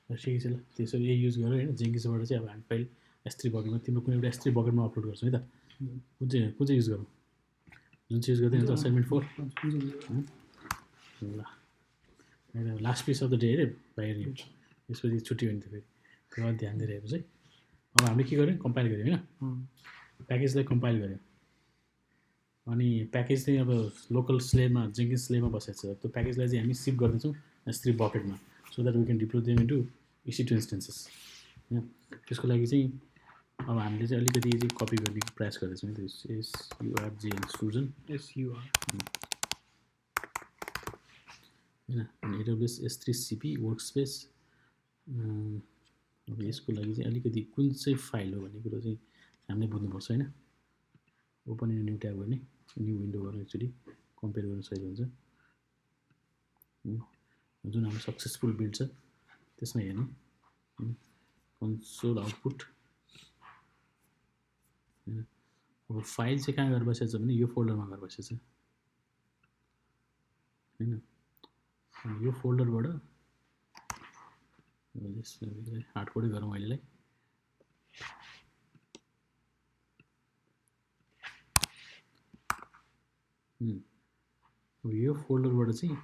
ठिकै छ ल त्यसरी यही युज गरेर होइन जेङ्किसबाट चाहिँ अब हामी फाइल S3 बकेटमा तिम्रो कुनै एउटा S3 बकेटमा अपलोड गर्छौँ है त कुन चाहिँ युज गरौँ जुन चाहिँ युज गर्दै हुन्छ असाइनमेन्ट 4 ल last piece of the day अरे बाहिर यसपछि छुट्टी भयो नि त फेरि त्यो ध्यान दिइरहेको चाहिँ अब हामीले के गर्यौँ कम्पाइल गऱ्यौँ होइन प्याकेजलाई कम्पाइल गऱ्यौँ अनि प्याकेज चाहिँ अब लोकल स्लेबमा जेङ्किन्स स्लेबमा बसेको छ त्यो प्याकेजलाई चाहिँ हामी सिप गर्दैछौँ S3 बकेटमा so that we can deploy them into EC2 instances होइन त्यसको लागि चाहिँ अब हामीले चाहिँ अलिकति चाहिँ कपी गर्ने प्रयास गर्दैछौँ नि त SURJN सुर्जन SUR होइन अनि AWS S3 CP वर्कस्पेस अब यसको लागि चाहिँ अलिकति कुन चाहिँ फाइल हो भन्ने कुरो चाहिँ हामीले बुझ्नुपर्छ होइन ओपन इन न्यू ट्याब गर्ने न्यू विन्डो गर्नु एक्चुली कम्पेयर गर्न सजिलो हुन्छ जुन हाम्रो सक्सेसफुल बिल्ड छ त्यसमा हेर्ने कन्सोल आउटपुट होइन अब फाइल चाहिँ कहाँ गएर बसेको छ भने यो फोल्डरमा गएर बसेको छ होइन अनि यो फोल्डरबाट हार्डकोडै गरौँ अहिलेलाई अब यो फोल्डरबाट चाहिँ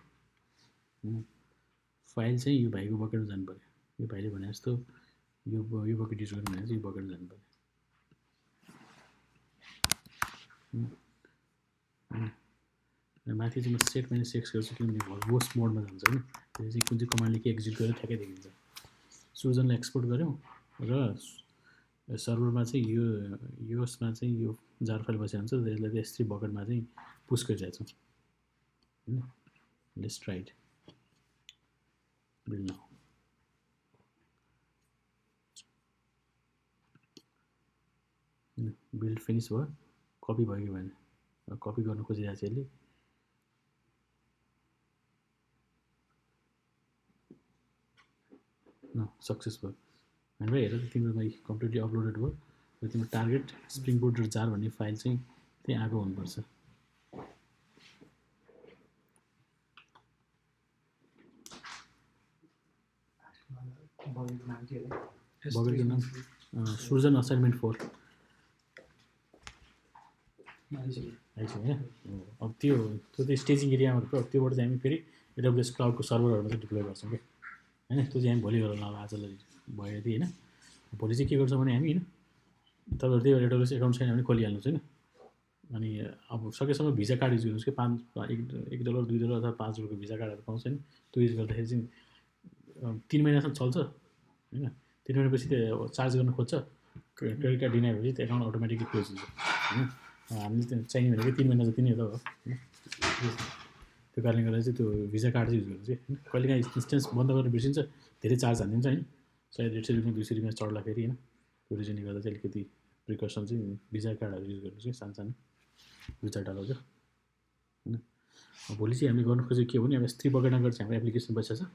फाइल चाहिँ यो भाइको बकेटमा जानु पऱ्यो यो भाइले भने जस्तो यो बकेट युज गर्नु भने चाहिँ यो बकेटमा जानु पऱ्यो माथि चाहिँ म सेट माइनस एक्स गर्छु किनभने होस्ट मोडमा जान्छ होइन त्यो चाहिँ कुन चाहिँ कमान्डले के एक्जिक्युट गरेर ठ्याक्कै देखिन्छ सुजनलाई एक्सपोर्ट गऱ्यौँ र सर्भरमा चाहिँ यसमा चाहिँ यो जार फाइल बसेको हुन्छ त्यसलाई चाहिँ S3 बकेटमा चाहिँ पुस गरिरहेको छौँ होइन let's try it build now build finish भयो कपी भयो कि भएन कपी गर्न खोजिरहेको छ यसले न सक्सेस भयो होइन हेर त तिम्रोमा कम्प्लिटली अपलोडेड भयो र तिम्रो टार्गेट स्प्रिङ बोट र जार भन्ने फाइल चाहिँ त्यही आएको हुनुपर्छ। बगेको नाम के हो? बगेको नाम सुर्जन असाइनमेन्ट 4 आइसक्यो होइन। अब त्यो चाहिँ स्टेजिङ एरियामा भयो। त्योबाट चाहिँ हामी फेरि AWS क्लाउडको सर्भरहरूमा चाहिँ डिप्लोय गर्छौँ क्या होइन। त्यो चाहिँ हामी भोलि गरौँला। अब आजलाई भयो यति होइन। भोलि चाहिँ के गर्छौँ भने हामी होइन, तपाईँहरू त्यो AWS एकाउन्ट छैन भने खोलिहाल्नुहोस् होइन। अनि अब सकेसम्म भिजा कार्ड युज गर्नुहोस् कि $1 $2 अथवा $5 भिजा कार्डहरू पाउँछ नि। त्यो युज गर्दाखेरि चाहिँ 3 महिनासम्म चल्छ होइन। 3 महिनापछि त्यो चार्ज गर्न खोज्छ, क्रेडिट कार्ड डिनाइ भएपछि त्यो एकाउन्ट अटोमेटिकली क्लोज हुन्छ होइन। हामीले चाहिँ चाहिने भनेको 3 महिना जति नै हो होइन। त्यो कारणले गर्दा चाहिँ त्यो भिजा कार्ड चाहिँ युज गर्नु चाहिँ होइन। कहिलेकाहीँ इन्स्टेन्स बन्द गर्न बिर्सिन्छ, धेरै चार्ज हालिदिन्छ होइन। सायद $150 $200 चढ्दाखेरि होइन। त्यो रिजनले गर्दा चाहिँ अलिकति प्रिकसन चाहिँ भिजा कार्डहरू युज गर्नु चाहिँ सानो सानो $2-4 होइन। भोलि चाहिँ हामीले गर्नु खोजेको के हो भने अब S3 बकेटनगर चाहिँ हाम्रो एप्लिकेसन बसिरहेको छ।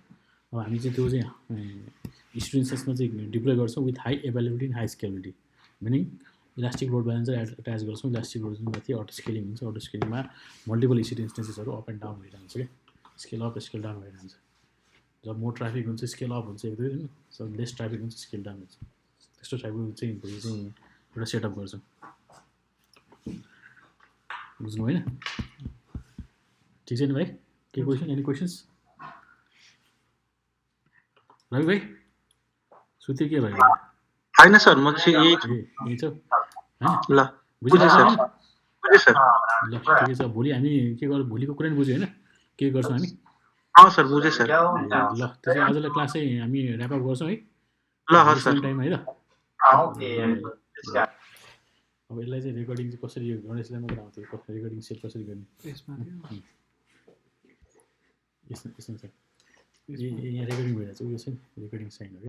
अब हामी चाहिँ त्यो चाहिँ स्टुडेन्ट्समा चाहिँ डिप्लोय गर्छौँ with high availability and high scalability. Meaning elastic load balancer attach गर्छौँ। इलास्टिक लोड माथि अटो स्केलिङ हुन्छ। अटो स्केलिङमा मल्टिपल EC2 इन्स्टेन्सेसहरू अप एन्ड डाउन भइरहन्छ क्या, स्केल अप स्केल डाउन भइरहन्छ। जब मोर ट्राफिक हुन्छ स्केल अप हुन्छ एक दुई होइन, जब लेस ट्राफिक हुन्छ स्केल डाउन हुन्छ। त्यस्तो टाइपको चाहिँ भोलि चाहिँ एउटा सेटअप गर्छौँ। बुझ्नु होइन? ठिक छ नि भाइ? के क्वेसन? Any questions? रवि भाइ सुत्यो के भयो? होइन सर, म चाहिँ यही यही छ होइन। ल बुझिरहेको सर। छ? बुझेँ सर। ल ठिकै छ। भोलि हामी के गर्छौँ, भोलिको कुरा नि बुझ्यो होइन, के गर्छौँ हामी? सर बुझेँ सर। ल त्यसो आजलाई क्लास चाहिँ हामी ऱ्यापअप गर्छौँ है। ल हस् सर। सेम टाइम है त। अब यसलाई चाहिँ रेकर्डिङ चाहिँ कसरी गणेशलाई मात्र आउँथ्यो, रेकर्डिङ सेभ कसरी गर्ने यसमा यसमा छ। यहाँ रेकर्डिङ भइरहेको छ, उयो छ नि रेकर्डिङ साइन हो क्या।